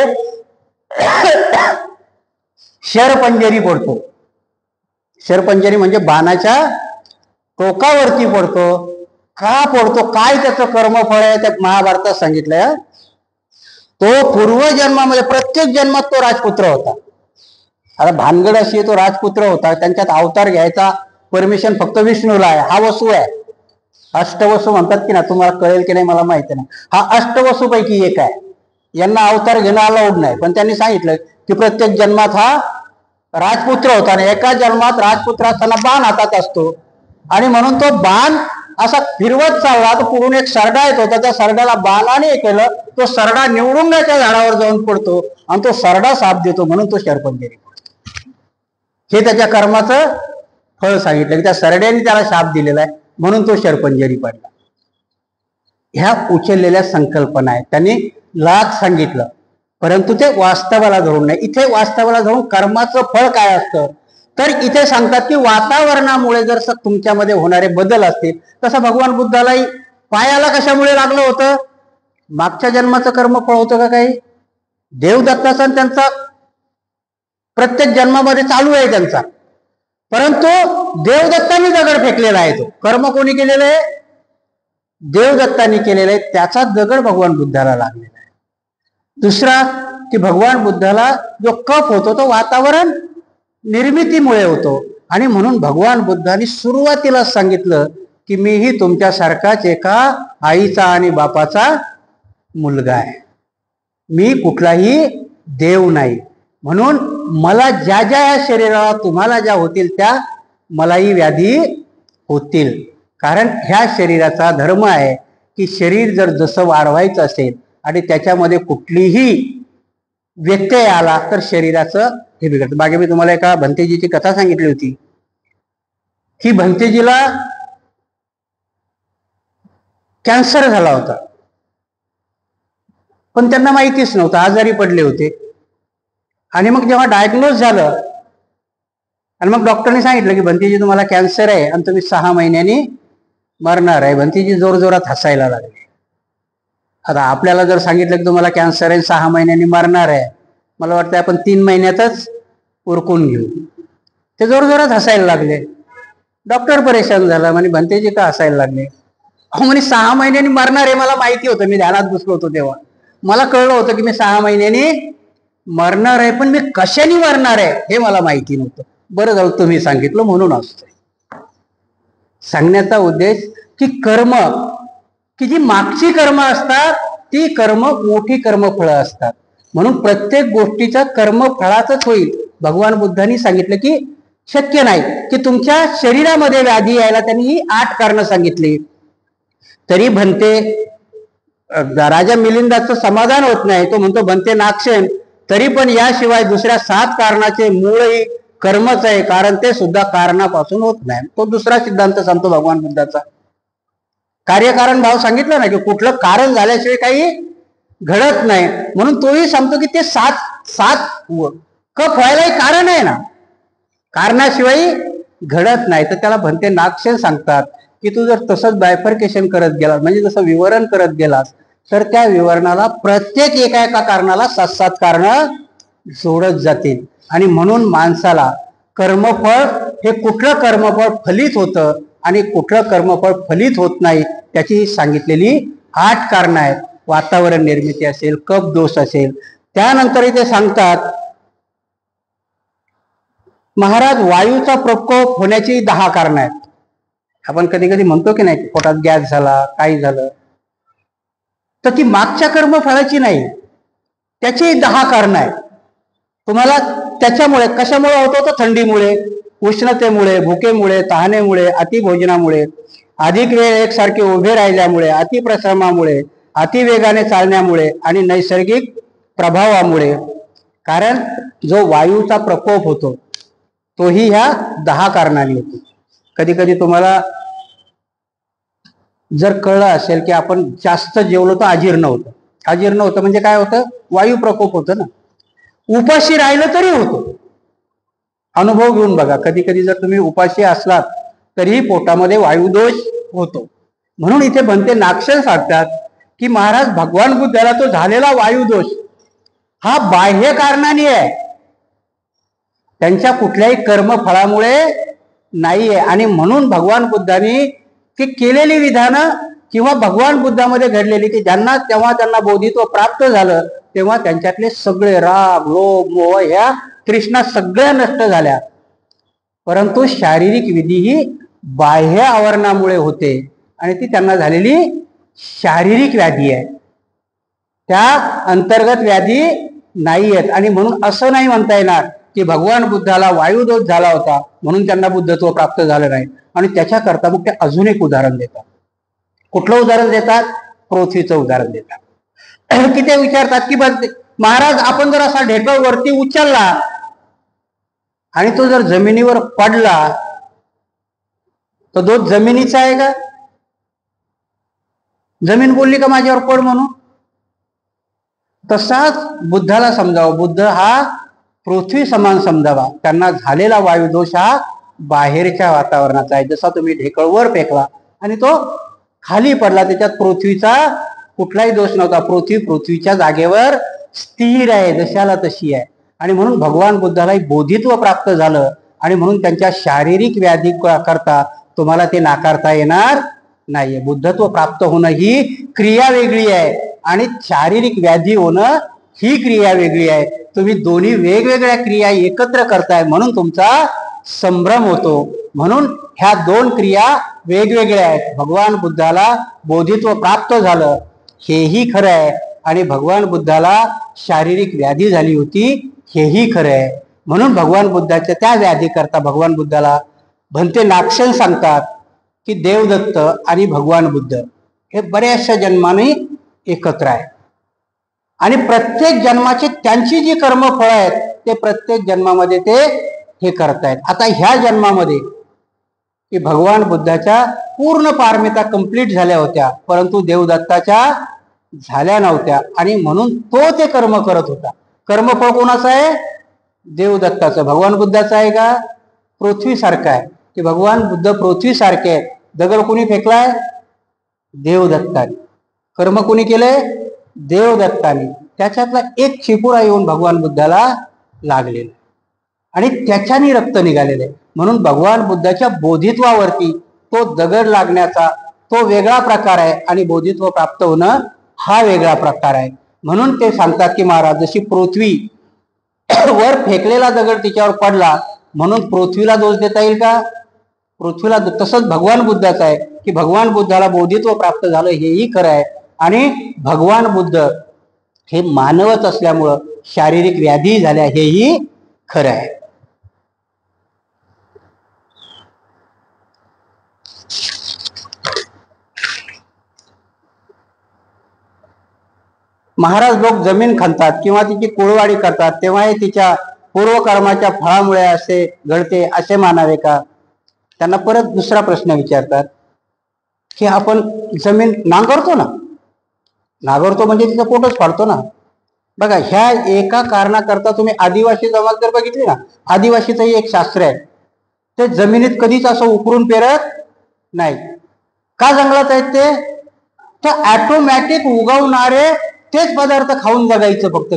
शरपंजरी पडतो. शरपंजरी म्हणजे बाणाच्या टोकावरती पडतो. का पडतो, काय त्याचं कर्मफळ आहे त्या महाभारतात सांगितलंय. तो पूर्वजन्मामध्ये प्रत्येक जन्मात तो राजपुत्र होता. आता भानगड अशी, तो राजपुत्र होता, त्यांच्यात अवतार घ्यायचा परमिशन फक्त विष्णूला आहे. हा वसू आहे, अष्टवसू म्हणतात की ना, तुम्हाला कळेल की नाही मला माहिती नाही. हा अष्टवसू पैकी एक आहे. यांना अवतार घेणं अलाउड नाही, पण त्यांनी सांगितलं की प्रत्येक जन्मात हा राजपुत्र होता आणि एका जन्मात राजपुत्र असताना बाण हातात असतो. आणि म्हणून तो बाण असा फिरवत चालला तर पुढून एक सरडा येत होता. त्या सरड्याला बाणाने केलं, तो सरडा निवडुंगाच्या झाडावर जाऊन पडतो आणि तो सरडा साप देतो, म्हणून तो शरपंजरी. हे त्याच्या कर्माचं फळ सांगितलं की त्या सरड्याने त्याला शाप दिलेला आहे, म्हणून तो शरपंजरी पडला. ह्या उचललेल्या संकल्पना आहेत. त्यांनी लाख सांगितलं, परंतु ते वास्तवाला धरून नाही. इथे वास्तवाला धरून कर्माचं फळ काय असतं, तर इथे सांगतात की वातावरणामुळे जर तुमच्यामध्ये होणारे बदल असतील, तसं भगवान बुद्धालाही पायाला कशामुळे लागलं होतं? मागच्या जन्माचं कर्मफळ होतं का काही? देवदत्ताचा त्यांचा प्रत्येक जन्मामध्ये चालू आहे त्यांचा, परंतु देवदत्तांनी दगड फेकलेला आहे. तो कर्म कोणी केलेलं आहे? देवदत्तांनी केलेलं आहे. त्याचा दगड भगवान बुद्धाला लागलेला आहे. दुसरा की भगवान बुद्धाला जो कफ होतो तो वातावरण निर्मितीमुळे होतो, आणि म्हणून भगवान बुद्धांनी सुरुवातीला सांगितलं की मीही तुमच्यासारखाच एका आईचा आणि बापाचा मुलगा आहे. मी कुठलाही देव नाही. म्हणून मला ज्या ज्या या शरीराला तुम्हाला ज्या होतील त्या मलाही व्याधी होतील. कारण ह्या शरीराचा धर्म आहे की शरीर जर जसं वाढवायचं असेल आणि त्याच्यामध्ये कुठलीही व्यत्यय आला तर शरीराचं हे बिघडतं. मागे मी तुम्हाला एका भंतेजीची कथा सांगितली होती की भंतेजीला कॅन्सर झाला होता, पण त्यांना माहितीच नव्हतं, आजारी पडले होते. आणि मग जेव्हा डायग्नोज झालं आणि मग डॉक्टरने सांगितलं की भंतेजी तुम्हाला कॅन्सर आहे आणि तुम्ही 6 महिन्यांनी मरणार आहे. भंतेजी जोरजोरात हसायला लागले. आता आपल्याला जर सांगितलं की तुम्हाला कॅन्सर आहे 6 महिन्यांनी मरणार आहे, मला वाटतं आपण 3 महिन्यातच उरकून घेऊ. ते जोरजोरात हसायला लागले. डॉक्टर परेशान झाला, म्हणे भंतेजी का हसायला लागले? अहो म्हणे 6 महिन्यांनी मरणार आहे मला माहिती होतं, मी ध्यानात बसलो होतो तेव्हा मला कळलं होतं की मी 6 महिन्यांनी मरणार आहे, पण मी कशाने मरणार आहे हे मला माहिती नव्हतं. बरं झालं तुम्ही सांगितलं म्हणून असतंय. सांगण्याचा उद्देश की कर्म, की जी मागची कर्म असतात ती कर्म मोठी कर्मफळं असतात. म्हणून प्रत्येक गोष्टीचं कर्मफळाचंच होईल. भगवान बुद्धांनी सांगितलं की शक्य नाही की तुमच्या शरीरामध्ये व्याधी यायला त्यांनी ही 8 कारणं सांगितली. तरी भंते राजा मिलिंदाचं समाधान होत नाही. तो म्हणतो भंते नागसेन, तरी पण याशिवाय दुसऱ्या 7 कारणाचे मूळही कर्मच आहे, कारण ते सुद्धा कारणापासून होत नाही. तो दुसरा सिद्धांत सांगतो भगवान बुद्धाचा. कार्यकारण भाव सांगितलं ना की कुठलं कारण झाल्याशिवाय काही घडत नाही. म्हणून तोही सांगतो की ते 7 कप व्हायलाही कारण आहे ना, कारणाशिवाय घडत नाही. तर त्याला भंते नागसेन सांगतात की तू जर तसंच बायफर्केशन करत गेलास, म्हणजे जसं विवरण करत गेलास, तर त्या विवरणाला प्रत्येक एका कारणाला 7 कारणं जोडत जातील. आणि म्हणून माणसाला कर्मफळ हे कुठलं कर्मफळ फलित होतं आणि कुठलं कर्मफळ फलित होत नाही त्याची सांगितलेली 8 कारणं आहेत. वातावरण निर्मिती असेल, कफ दोष असेल. त्यानंतर ते सांगतात महाराज वायूचा प्रकोप होण्याची 10 कारणं आहेत. आपण कधी कधी म्हणतो की नाही पोटात गॅस झाला, काही झालं, तर ती मागच्या कर्मफळाची नाही, त्याची 10 कारणं आहेत. तुम्हाला त्याच्यामुळे कशामुळे होतो तर थंडीमुळे, उष्णतेमुळे, भुकेमुळे, तहानेमुळे, अतिभोजनामुळे, अधिक वेळ एकसारखे उभे राहिल्यामुळे, अतिप्रश्रमामुळे, अतिवेगाने चालण्यामुळे आणि नैसर्गिक प्रभावामुळे. कारण जो वायूचा प्रकोप होतो तोही ह्या 10 कारणांनी होतो. कधी कधी तुम्हाला जर कळलं असेल की आपण जास्त जेवलो तर अजीर्ण होतं. अजीर्ण होतं म्हणजे काय होतं? वायू प्रकोप होतं ना. उपाशी राहिलं तरी होतो. अनुभव घेऊन बघा, कधी कधी जर तुम्ही उपाशी असलात तरीही पोटामध्ये वायुदोष होतो. म्हणून इथे भंते नागसेन सांगतात की महाराज भगवान बुद्धाला तो झालेला वायुदोष हा बाह्य कारणाने आहे, त्यांच्या कुठल्याही कर्मफळामुळे नाहीये. आणि म्हणून भगवान बुद्धांनी ती केलेली विधानं किंवा भगवान बुद्धामध्ये घडलेली की ज्यांना तेव्हा त्यांना बोधित्व प्राप्त झालं तेव्हा त्यांच्यातले सगळे राग, लोभ, मोह ह्या तृष्णा सगळ्या नष्ट झाल्या. परंतु शारीरिक विधी ही बाह्य आवरणामुळे होते आणि ती त्यांना झालेली शारीरिक व्याधी आहे, त्या अंतर्गत व्याधी नाही आहेत. आणि म्हणून असं नाही म्हणता येणार की भगवान बुद्धाला वायुदोष झाला होता म्हणून त्यांना बुद्धत्व प्राप्त झालं नाही. आणि त्याच्याकरता मग ते अजून एक उदाहरण देतात. कुठलं उदाहरण देतात? पृथ्वीचं उदाहरण देतात. की ते विचारतात की महाराज आपण जर असा ढेकळ वरती उचलला आणि तो जर जमिनीवर पडला तर दोष जमिनीचा आहे का? जमीन बोलली का माझ्यावर पड म्हणून? तसाच बुद्धाला समजावं. बुद्ध हा पृथ्वी समान समजावा. त्यांना झालेला वायुदोष हा बाहेरच्या वातावरणाचा आहे. जसा तुम्ही ढेकळ वर फेकला आणि तो खाली पडला, त्याच्यात पृथ्वीचा कुठलाही दोष नव्हता. पृथ्वीच्या जागेवर स्थिर आहे, जशाला तशी आहे. आणि म्हणून भगवान बुद्धालाही बोधित्व प्राप्त झालं आणि म्हणून त्यांच्या शारीरिक व्याधी करता तुम्हाला ते नाकारता येणार नाहीये. बुद्धत्व प्राप्त होणं ही क्रिया वेगळी आहे आणि शारीरिक व्याधी होणं ही क्रिया वेगळी आहे. तुम्ही दोन्ही वेगवेगळ्या क्रिया एकत्र करताय म्हणून तुमचा संभ्रम होतो. म्हणून ह्या 2 क्रिया वेगवेगळ्या आहेत. भगवान बुद्धाला बोधित्व प्राप्त झालं हेही खरं आहे आणि भगवान बुद्धाला शारीरिक व्याधी झाली होती हेही खरं आहे. म्हणून भगवान बुद्धाच्या त्या व्याधी करता भगवान बुद्धाला भंते नागसेन सांगतात की देवदत्त आणि भगवान बुद्ध हे बऱ्याचशा जन्माने एकत्र आहे आणि प्रत्येक जन्माची त्यांची जी कर्मफळ आहेत ते प्रत्येक जन्मामध्ये ते हे करतायत. आता ह्या जन्मामध्ये की भगवान बुद्धाच्या पूर्ण पारमिता कंप्लीट झाल्या होत्या, परंतु देवदत्ताच्या झाल्या नव्हत्या आणि म्हणून तो ते कर्म करत होता. कर्मफळ कोणाचं आहे? देवदत्ताचं. भगवान बुद्धाचं आहे का? पृथ्वीसारखं आहे की भगवान बुद्ध पृथ्वीसारखे आहेत. दगड कोणी फेकलाय? देवदत्ताने. कर्म कोणी केलंय? देवदत्ताने. त्याच्यातला एक चिपुरा येऊन भगवान बुद्धाला लागलेला आणि त्याच्याने रक्त निघालेलं आहे. म्हणून भगवान बुद्धाच्या बोधित्वावरती तो दगड लागण्याचा तो वेगळा प्रकार आहे आणि बोधित्व प्राप्त होणं हा वेगळा प्रकार आहे. म्हणून ते सांगतात की महाराज जशी पृथ्वी वर फेकलेला दगड तिच्यावर पडला म्हणून पृथ्वीला दोष देता येईल का? पृथ्वीला. तसंच भगवान बुद्धाचं आहे की भगवान बुद्धाला बोधित्व प्राप्त झालं हेही खरं आहे आणि भगवान बुद्ध हे मानवच असल्यामुळं शारीरिक व्याधी झाल्या हेही खरं आहे. महाराज लोक जमीन खणतात किंवा तिची कुळवाडी करतात तेव्हाही तिच्या पूर्वकर्माच्या फळामुळे असे घडते असे मानावे का? त्यांना परत दुसरा प्रश्न विचारतात की आपण जमीन नांगरतो ना, नांगरतो म्हणजे तिचं पोटच फाडतो ना. बघा ह्या एका कारणाकरता तुम्ही आदिवासी जमात जर बघितली ना, आदिवासीचंही एक शास्त्र आहे. ते जमिनीत कधीच असं उकरून पेरत नाही. का जंगलात आहेत ते? तर ऑटोमॅटिक उगवणारे तेच पदार्थ खाऊन जगायचं फक्त.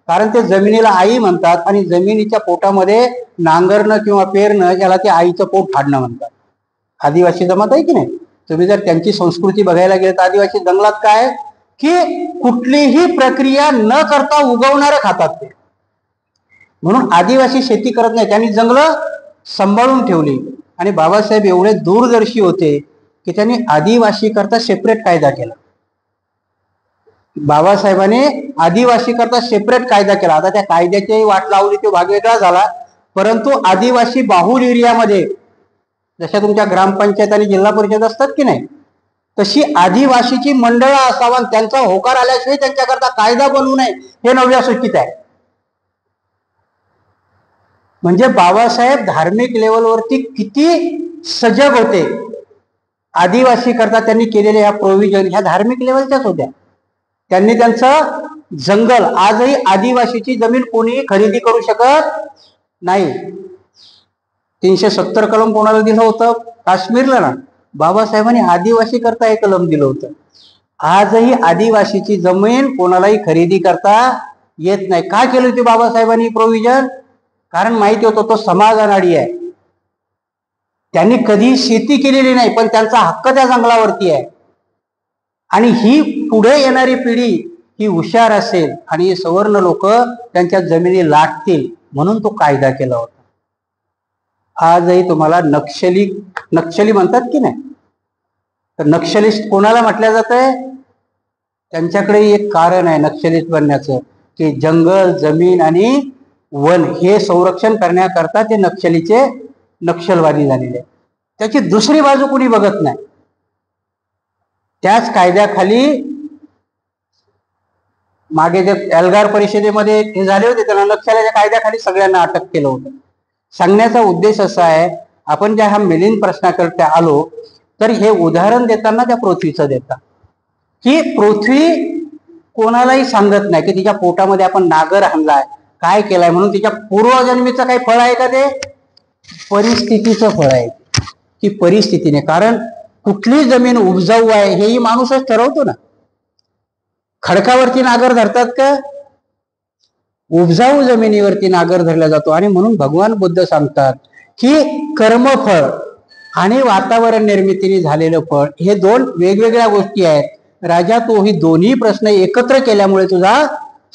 कारण ते जमिनीला आई म्हणतात आणि जमिनीच्या पोटामध्ये नांगरणं किंवा पेरणं याला ते आईचं पोट फाडणं म्हणतात. आदिवासी जमात आहे की नाही? तुम्ही जर त्यांची संस्कृती बघायला गेले तर आदिवासी जंगलात काय की कुठलीही प्रक्रिया न करता उगवणारं खातात ते. म्हणून आदिवासी शेती करत नाही, त्यांनी जंगलं सांभाळून ठेवली. आणि बाबासाहेब एवढे दूरदर्शी होते की त्यांनी आदिवासी करता सेपरेट कायदा केला. बाबासाहेबांनी आदिवासी करता सेपरेट कायदा केला. आता त्या कायद्याची वाट लावली तो भाग वेगळा झाला, परंतु आदिवासी बाहुल एरियामध्ये जशा तुमच्या ग्रामपंचायत आणि जिल्हा परिषद असतात की नाही, तशी आदिवासीची मंडळं असावा, त्यांचा होकार आल्याशिवाय त्यांच्याकरता कायदा बनवू नये हे नवव्या सूचीत आहे. म्हणजे बाबासाहेब धार्मिक लेवलवरती किती सजग होते. आदिवासी करता त्यांनी केलेल्या ह्या प्रोव्हिजन ह्या धार्मिक लेवलच्याच होत्या. त्यांनी त्यांचं जंगल, आजही आदिवासीची जमीन कोणीही खरेदी करू शकत नाही. 370 कलम कोणाला दिलं होतं? काश्मीरला ना. बाबासाहेबांनी आदिवासी करता हे कलम दिलं होतं. आजही आदिवासीची जमीन कोणालाही खरेदी करता येत नाही. काय केली होती बाबासाहेबांनी प्रोव्हिजन? कारण माहिती होतं तो समाज अनाडी आहे. त्यांनी कधी शेती केलेली नाही, पण त्यांचा हक्क त्या जंगलावरती आहे. आणि ही पुढे येणारी पिढी ही हुशार असेल आणि सवर्ण लोक त्यांच्या जमिनी लाटतील म्हणून तो कायदा केला होता. आजही तुम्हाला नक्षली म्हणतात की नाही, तर नक्षलिस्ट कोणाला म्हटलं जात आहे? त्यांच्याकडे एक कारण आहे नक्षलिस्ट बनण्याचं की जंगल, जमीन आणि वन हे संरक्षण करण्याकरता ते नक्षलवादी झालेले. त्याची दुसरी बाजू कोणी बघत नाही. त्याच कायद्याखाली मागे जे एल्गार परिषदेमध्ये हे झाले होते त्यांना नक्षलाच्या कायद्याखाली सगळ्यांना अटक केलं होतं. सांगण्याचा उद्देश असा आहे, आपण ज्या हा मिलिंद प्रश्नाकडे आलो तर हे उदाहरण देताना त्या पृथ्वीचं देतात की पृथ्वी कोणालाही सांगत नाही की तिच्या पोटामध्ये आपण नागर आणलाय काय केलाय म्हणून. तिच्या पूर्वजन्मीचं काही फळ आहे का? ते परिस्थितीचं फळ आहे की परिस्थितीने. कारण कुठली जमीन उपजाऊ आहे हेही माणूसच ठरवतो ना. खडकावरती नागर धरतात का? उपजाऊ जमिनीवरती नागर धरला जातो. आणि म्हणून भगवान बुद्ध सांगतात की कर्मफळ आणि वातावरण निर्मितीने झालेलं फळ हे दोन वेगवेगळ्या गोष्टी आहेत. राजा, तो ही दोन्ही प्रश्न एकत्र केल्यामुळे तुझा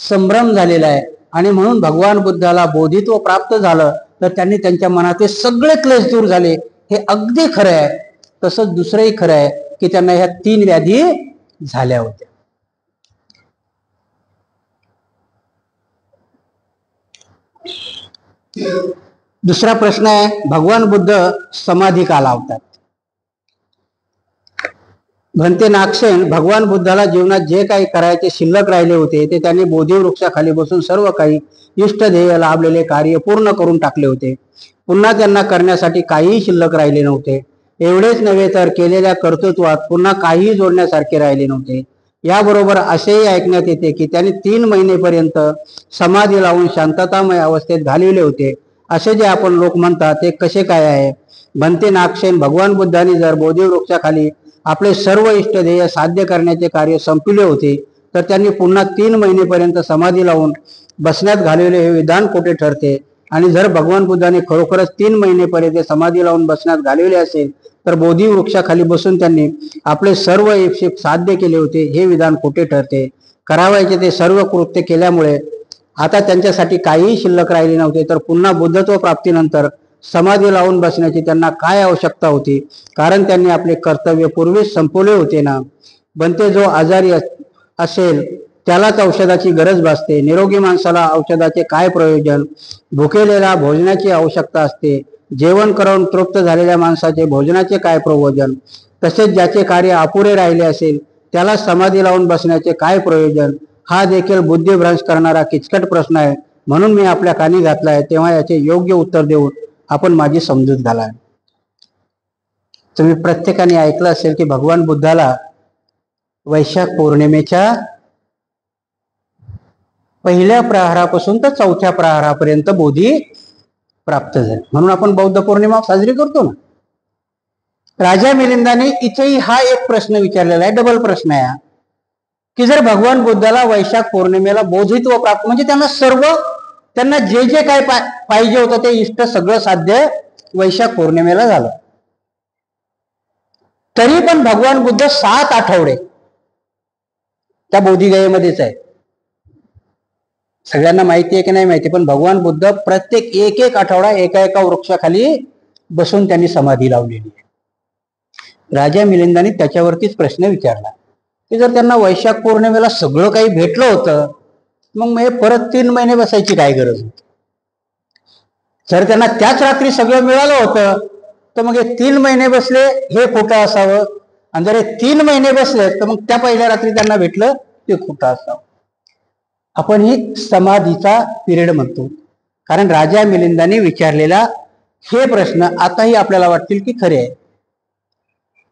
संभ्रम झालेला आहे. आणि म्हणून भगवान बुद्धाला बोधित्व प्राप्त झालं तर त्यांनी त्यांच्या मनाचे सगळे क्लेश दूर झाले. हे अगदी खरं आहे. तसंच दुसरंही खरं आहे की त्यांना ह्या 3 व्याधी झाल्या होत्या. दुसरा प्रश्न आहे, भगवान बुद्ध समाधी का लावतात? भंते नागसेन, भगवान बुद्धाला जीवनात जे काही करायचे शिल्लक राहिले होते ते त्यांनी बोधी वृक्षाखाली बसून सर्व काही इष्ट ध्येय लाभलेले कार्य पूर्ण करून टाकले होते. पुन्हा त्यांना करण्यासाठी काहीही शिल्लक राहिले नव्हते. एवढेच नव्हे तर केलेल्या कर्तृत्वात पुन्हा काहीही जोडण्यासारखे राहिले नव्हते. याबरोबर असेही ऐकण्यात येते की त्यांनी 3 महिनेपर्यंत समाधी लावून शांततामय अवस्थेत घालविले होते. असे जे आपण लोक म्हणतात ते कसे काय आहे? भंते नागसेन, भगवान बुद्धांनी जर बोधी वृक्षाखाली आपले सर्व इष्ट ध्येय साध्य करण्याचे कार्य संपविले होते तर त्यांनी पुन्हा 3 महिनेपर्यंत समाधी लावून बसण्यात घालविले हे विधान खोटे ठरते. आणि जर भगवान बुद्धांनी खरोखरच 3 महिनेपर्यंत समाधी लावून बसण्यात घालविले असेल तर बोधी वृक्षाखाली बसून त्यांनी आपले सर्व इच्छित साध्य केले होते हे विधान खोटे ठरते. करावायचे ते सर्व कृत्य केल्यामुळे आता त्यांच्यासाठी काहीही शिल्लक राहिले नव्हते. तर पुन्हा बुद्धत्व प्राप्तीनंतर समाधी लावून बसण्याची त्यांना काय आवश्यकता होती? कारण त्यांनी आपले कर्तव्य पूर्वीच संपवले होते ना. बनते, जो आजारी असेल त्यालाच औषधाची गरज भासते. निरोगी माणसाला औषधाचे काय प्रयोजन? भुकेलेला भोजनाची आवश्यकता असते. जेवण करून तृप्त झालेल्या माणसाचे भोजनाचे काय प्रयोजन? तसेच ज्याचे कार्य अपुरे राहिले असेल त्याला समाधी लावून बसण्याचे काय प्रयोजन? हा देखील बुद्धिभ्रंश करणारा किचकट प्रश्न आहे. म्हणून मी आपल्या कानी घातलाय. तेव्हा याचे योग्य उत्तर देऊन आपण माझी समजूत घाला. तुम्ही प्रत्येकाने ऐकलं असेल की भगवान बुद्धाला वैशाख पौर्णिमेच्या पहिल्या प्रहारापासून तर 4थ्या प्रहारापर्यंत बोधी प्राप्त झाले, म्हणून आपण बौद्ध पौर्णिमा साजरी करतो ना. राजा मिलिंदाने इथेही हा एक प्रश्न विचारलेला आहे, डबल प्रश्न आहे की जर भगवान बुद्धाला वैशाख पौर्णिमेला बोधित्व प्राप्त म्हणजे त्यांना जे जे काय पाहिजे होतं ते इष्ट सगळं साध्य वैशाख पौर्णिमेला झालं, तरी पण भगवान बुद्ध 7 आठवडे त्या बोधिगयेमध्येच आहे. सगळ्यांना माहिती आहे की नाही माहिती, पण भगवान बुद्ध प्रत्येक एक आठवडा एका वृक्षाखाली बसून त्यांनी समाधी लावलेली आहे. राजा मिलिंदाने त्याच्यावरतीच प्रश्न विचारला की जर त्यांना वैशाख पौर्णिमेला सगळं काही भेटलं होतं मग हे परत 3 महिने बसायची काय गरज होती? जर त्यांना त्याच रात्री सगळं मिळालं होतं तर मग हे 3 महिने बसले हे खोटं असावं, आणि जर हे 3 महिने बसले तर मग त्या पहिल्या रात्री त्यांना भेटलं ते खोटं असावं. आपण ही समाधीचा पिरियड म्हणतो, कारण राजा मिलिंदाने विचारलेला हे प्रश्न आताही आपल्याला वाटतील की खरे आहे,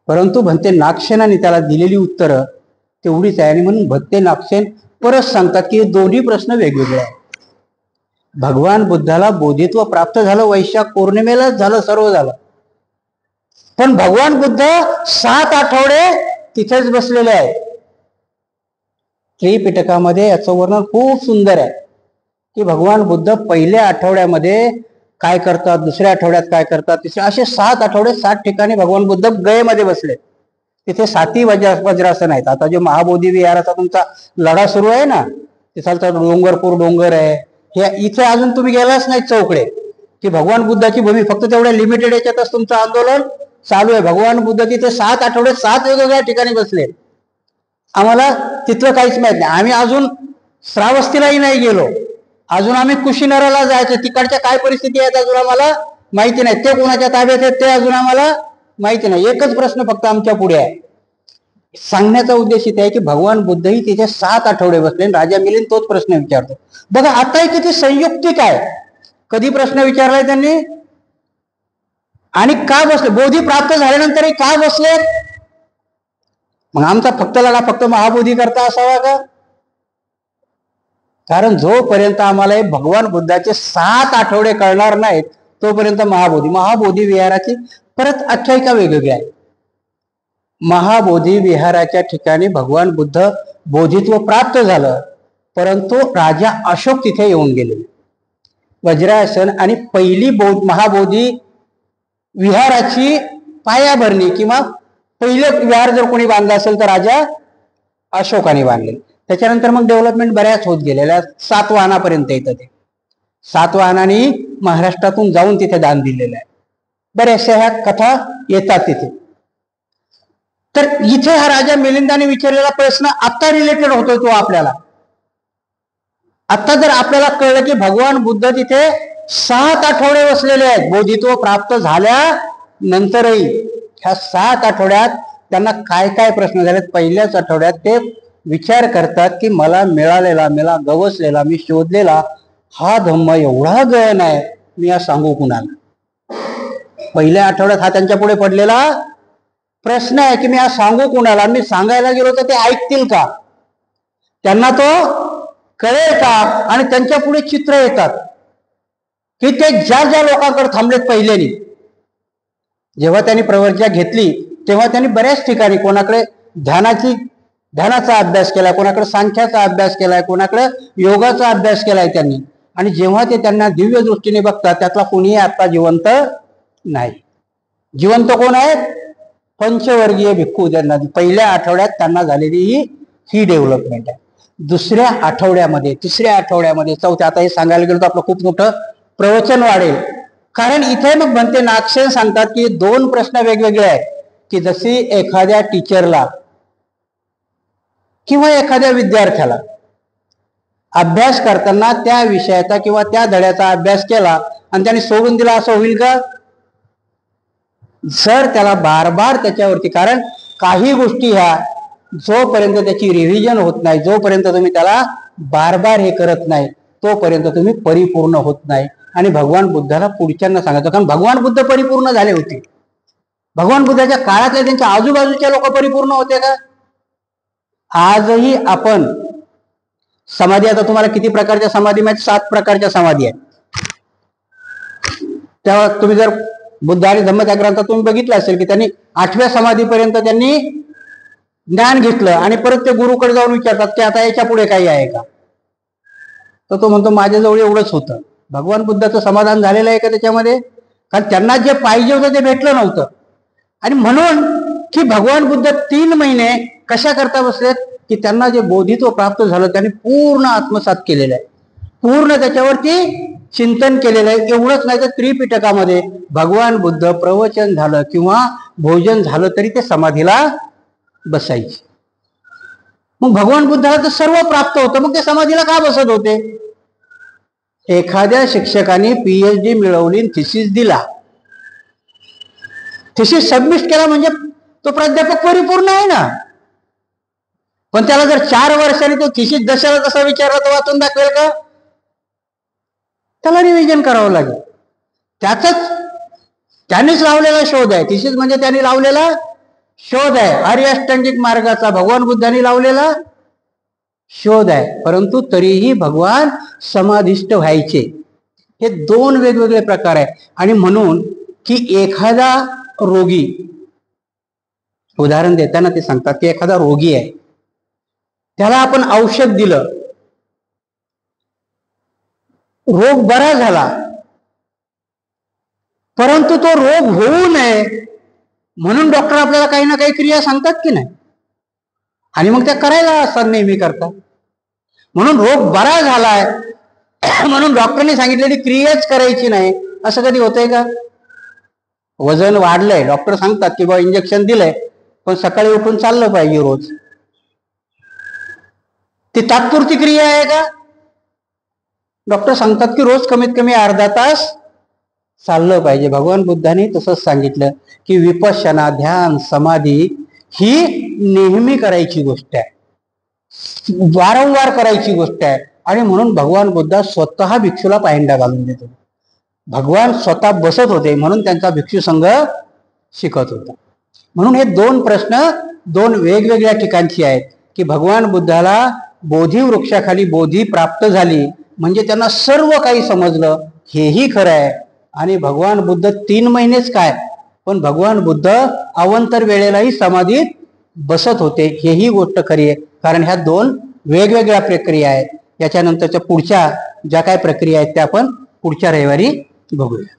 परंतु भंते नागसेनाने त्याला दिलेली उत्तरं तेवढीच आहे. आणि म्हणून भंते नागसेन परत सांगतात की हे दोन्ही प्रश्न वेगवेगळे आहेत. भगवान बुद्धाला बोधित्व प्राप्त झालं वैशाख पौर्णिमेलाच झालं, सर्व झालं, पण भगवान बुद्ध 7 आठवडे तिथेच बसलेले आहेत. त्रिपिटकामध्ये याचं वर्णन खूप सुंदर आहे की भगवान बुद्ध पहिल्या आठवड्यामध्ये काय करतात, दुसऱ्या आठवड्यात काय करतात, तिसऱ्या, असे 7 आठवडे 7 ठिकाणी भगवान बुद्ध गयेमध्ये बसले. तिथे 7ही वज्रासन आहेत. आता जो महाबोधी विहाराचा तुमचा लढा सुरू आहे ना, तिथालचा डोंगरपूर डोंगर आहे, हे इथे अजून तुम्ही गेलाच नाही चौकडे की भगवान बुद्धाची भूमी, फक्त तेवढ्या लिमिटेड याच्यातच तुमचं आंदोलन चालू आहे. भगवान बुद्ध तिथे 7 आठवडे 7 वेगवेगळ्या ठिकाणी बसले. आम्हाला तिथलं काहीच माहित नाही. आम्ही अजून श्रावस्तीलाही नाही गेलो, अजून आम्ही कुशीनगरला जायचं, तिकडच्या काय परिस्थिती आहेत अजून आम्हाला माहिती नाही, ते कोणाच्या ताब्यात आहेत ते अजून आम्हाला माहिती नाही. एकच प्रश्न फक्त आमच्या पुढे आहे. सांगण्याचा उद्देश इथे आहे की भगवान बुद्धही तिथे 7 आठवडे बसले. राजा मिलिंद तोच प्रश्न विचारतो. बघा आता किती संयुक्तिक आहे. कधी प्रश्न विचारलाय त्यांनी आणि का बसले, बोधी प्राप्त झाल्यानंतरही का बसले? मग आमचा फक्त लढा फक्त महाबोधी करता असावा का? कारण जोपर्यंत आम्हाला भगवान बुद्धाचे 7 आठवडे कळणार नाहीत तोपर्यंत महाबोधी विहाराची परत आख्यायिका वेगवेगळी आहे. महाबोधी विहाराच्या ठिकाणी भगवान बुद्ध बोधित्व प्राप्त झालं, परंतु राजा अशोक तिथे येऊन गेले. वज्रासन आणि पहिली महाबोधी विहाराची पायाभरणी किंवा पहिलं विहार जर कोणी बांधलं असेल तर राजा अशोकाने बांधले. त्याच्यानंतर मग डेव्हलपमेंट बऱ्याच होत गेलेल्या, सातवाहनापर्यंत येतं. ते सातवाहनाने महाराष्ट्रातून जाऊन तिथे दान दिलेलं आहे. बऱ्याचशा ह्या कथा येतात तिथे. तर इथे हा राजा मिलिंदाने विचारलेला प्रश्न आता रिलेटेड होतो तो आपल्याला. आता जर आपल्याला कळलं की भगवान बुद्ध तिथे 7 आठवडे बसलेले आहेत बोधित्व प्राप्त झाल्यानंतरही. ह्या 7 आठवड्यात त्यांना काय काय प्रश्न झालेत, पहिल्याच आठवड्यात ते विचार करतात की मला मिळालेला, मला गवसलेला, मी शोधलेला हा धम्म एवढा गहन आहे, मी या सांगू कुणाला. पहिल्या आठवड्यात हा त्यांच्या पुढे पडलेला प्रश्न आहे की मी आज सांगू कुणाला. मी सांगायला गेलो तर ते ऐकतील का, त्यांना तो कळेल का. आणि त्यांच्या पुढे चित्र येतात की ते ज्या ज्या लोकांकडे थांबलेत पहिल्यानी, जेव्हा त्यांनी प्रवर्जा घेतली तेव्हा त्यांनी बऱ्याच ठिकाणी कोणाकडे ध्यानाचा अभ्यास केलाय, कोणाकडे सांख्याचा अभ्यास केलाय, कोणाकडे योगाचा अभ्यास केलाय त्यांनी. आणि जेव्हा ते त्यांना दिव्य दृष्टीने बघतात त्यातला कोणीही आता जिवंत नाही. जिवंत कोण आहेत, पंचवर्गीय भिक्खू. त्यांना पहिल्या आठवड्यात त्यांना झालेली ही डेव्हलपमेंट आहे. दुसऱ्या आठवड्यामध्ये, तिसऱ्या आठवड्यामध्ये, चौथ्या, आता हे सांगायला गेलो तर आपलं खूप मोठं प्रवचन वाढेल. कारण इथे मग म्हणते नागसेन सांगतात की 2 प्रश्न वेगवेगळे आहेत. की जशी एखाद्या टीचरला किंवा एखाद्या विद्यार्थ्याला अभ्यास करताना त्या विषयाचा किंवा त्या धड्याचा अभ्यास केला आणि त्याने सोडून दिला, असं होईल का. जर त्याला बार बार त्याच्यावरती, कारण काही गोष्टी ह्या जोपर्यंत त्याची रिव्हिजन होत नाही, जोपर्यंत तुम्ही त्याला बार बार हे करत नाही, तोपर्यंत तुम्ही परिपूर्ण होत नाही. आणि भगवान बुद्धाला पुढच्यांना सांगायचं, कारण भगवान बुद्ध परिपूर्ण झाले होते. भगवान बुद्धाच्या काळातले त्यांच्या आजूबाजूचे लोक परिपूर्ण होते का. आजही आपण समाधी, आता तुम्हाला किती प्रकारच्या समाधी माहिती, 7 प्रकारच्या समाधी आहेत. तेव्हा तुम्ही जर बुद्ध आणि धम्म त्या ग्रंथात तुम्ही बघितलं असेल की त्यांनी 8व्या समाधीपर्यंत त्यांनी ज्ञान घेतलं आणि परत ते गुरुकडे जाऊन विचारतात की आता याच्या पुढे काही आहे का. तर तो म्हणतो माझ्याजवळ एवढंच होतं. भगवान बुद्धाचं समाधान झालेलं आहे का त्याच्यामध्ये, कारण त्यांना जे पाहिजे होतं ते भेटलं नव्हतं. आणि म्हणून की भगवान बुद्ध 3 महिने कशा करता बसलेत की त्यांना जे बोधित्व प्राप्त झालं त्यांनी पूर्ण आत्मसात केलेलं आहे, पूर्ण त्याच्यावरती चिंतन केलेलं आहे. एवढंच नाही तर त्रिपिटकामध्ये भगवान बुद्ध प्रवचन झालं किंवा भोजन झालं तरी ते समाधीला बसायचे. मग भगवान बुद्धाला तर सर्व प्राप्त होतं, मग ते समाधीला का बसत होते. एखाद्या शिक्षकाने PhD मिळवली, थिसिस दिला, थिसिस सबमिट केला म्हणजे तो प्राध्यापक परिपूर्ण आहे ना. पण त्याला जर 4 वर्षांनी तो थिसिस जशाला तसा विचारला तर वाचून दाखवेल का. त्याला रिव्हिजन करावं लागेल. त्यांनीच लावलेला शोध आहे. थिसिस म्हणजे त्यांनी लावलेला शोध आहे. आर्य अष्टांगिक मार्गाचा भगवान बुद्धांनी लावलेला शोध आहे. परंतु तरीही भगवान समाधिष्ठ व्हायचे. हे 2 वेगवेगळे प्रकार आहे. आणि म्हणून की एखादा रोगी, उदाहरण देताना ते सांगतात की एखादा रोगी आहे, त्याला आपण औषध दिलं, रोग बरा झाला, परंतु तो रोग होऊ नये म्हणून डॉक्टर आपल्याला काही ना काही क्रिया सांगतात की नाही, आणि मग त्या करायला असतात नेहमी करतात. म्हणून रोग बरा झालाय म्हणून डॉक्टरने सांगितलेली क्रियाच करायची नाही असं कधी होतंय का. वजन वाढलंय, डॉक्टर सांगतात की बा इंजेक्शन दिलंय, पण सकाळी उठून चाललं पाहिजे रोज. ती तात्पुरती क्रिया आहे का. डॉक्टर सांगतात की रोज कमीत कमी अर्धा तास चाललं पाहिजे. भगवान बुद्धांनी तसंच सांगितलं की विपश्यना, ध्यान, समाधी ही नेहमी करायची गोष्ट आहे, वारंवार करायची गोष्ट आहे. आणि म्हणून भगवान बुद्ध स्वतः भिक्षूला पायंडा घालून देतो. भगवान स्वतः बसत होते म्हणून त्यांचा भिक्षू संघ शिकत होता. म्हणून हे 2 प्रश्न 2 वेगवेगळ्या ठिकाणची आहेत. की भगवान बुद्धाला बोधी वृक्षाखाली बोधी प्राप्त झाली म्हणजे त्यांना सर्व काही समजलं, हेही खरं आहे. आणि भगवान बुद्ध 3 महिनेच काय, पण भगवान बुद्ध अवंतर वेळेलाही समाधीत बसत होते, हेही गोष्ट खरी आहे. कारण ह्या 2 वेगवेगळ्या प्रक्रिया आहेत. याच्यानंतरच्या पुढच्या ज्या काय प्रक्रिया आहेत त्या आपण पुढच्या रविवारी बघूया.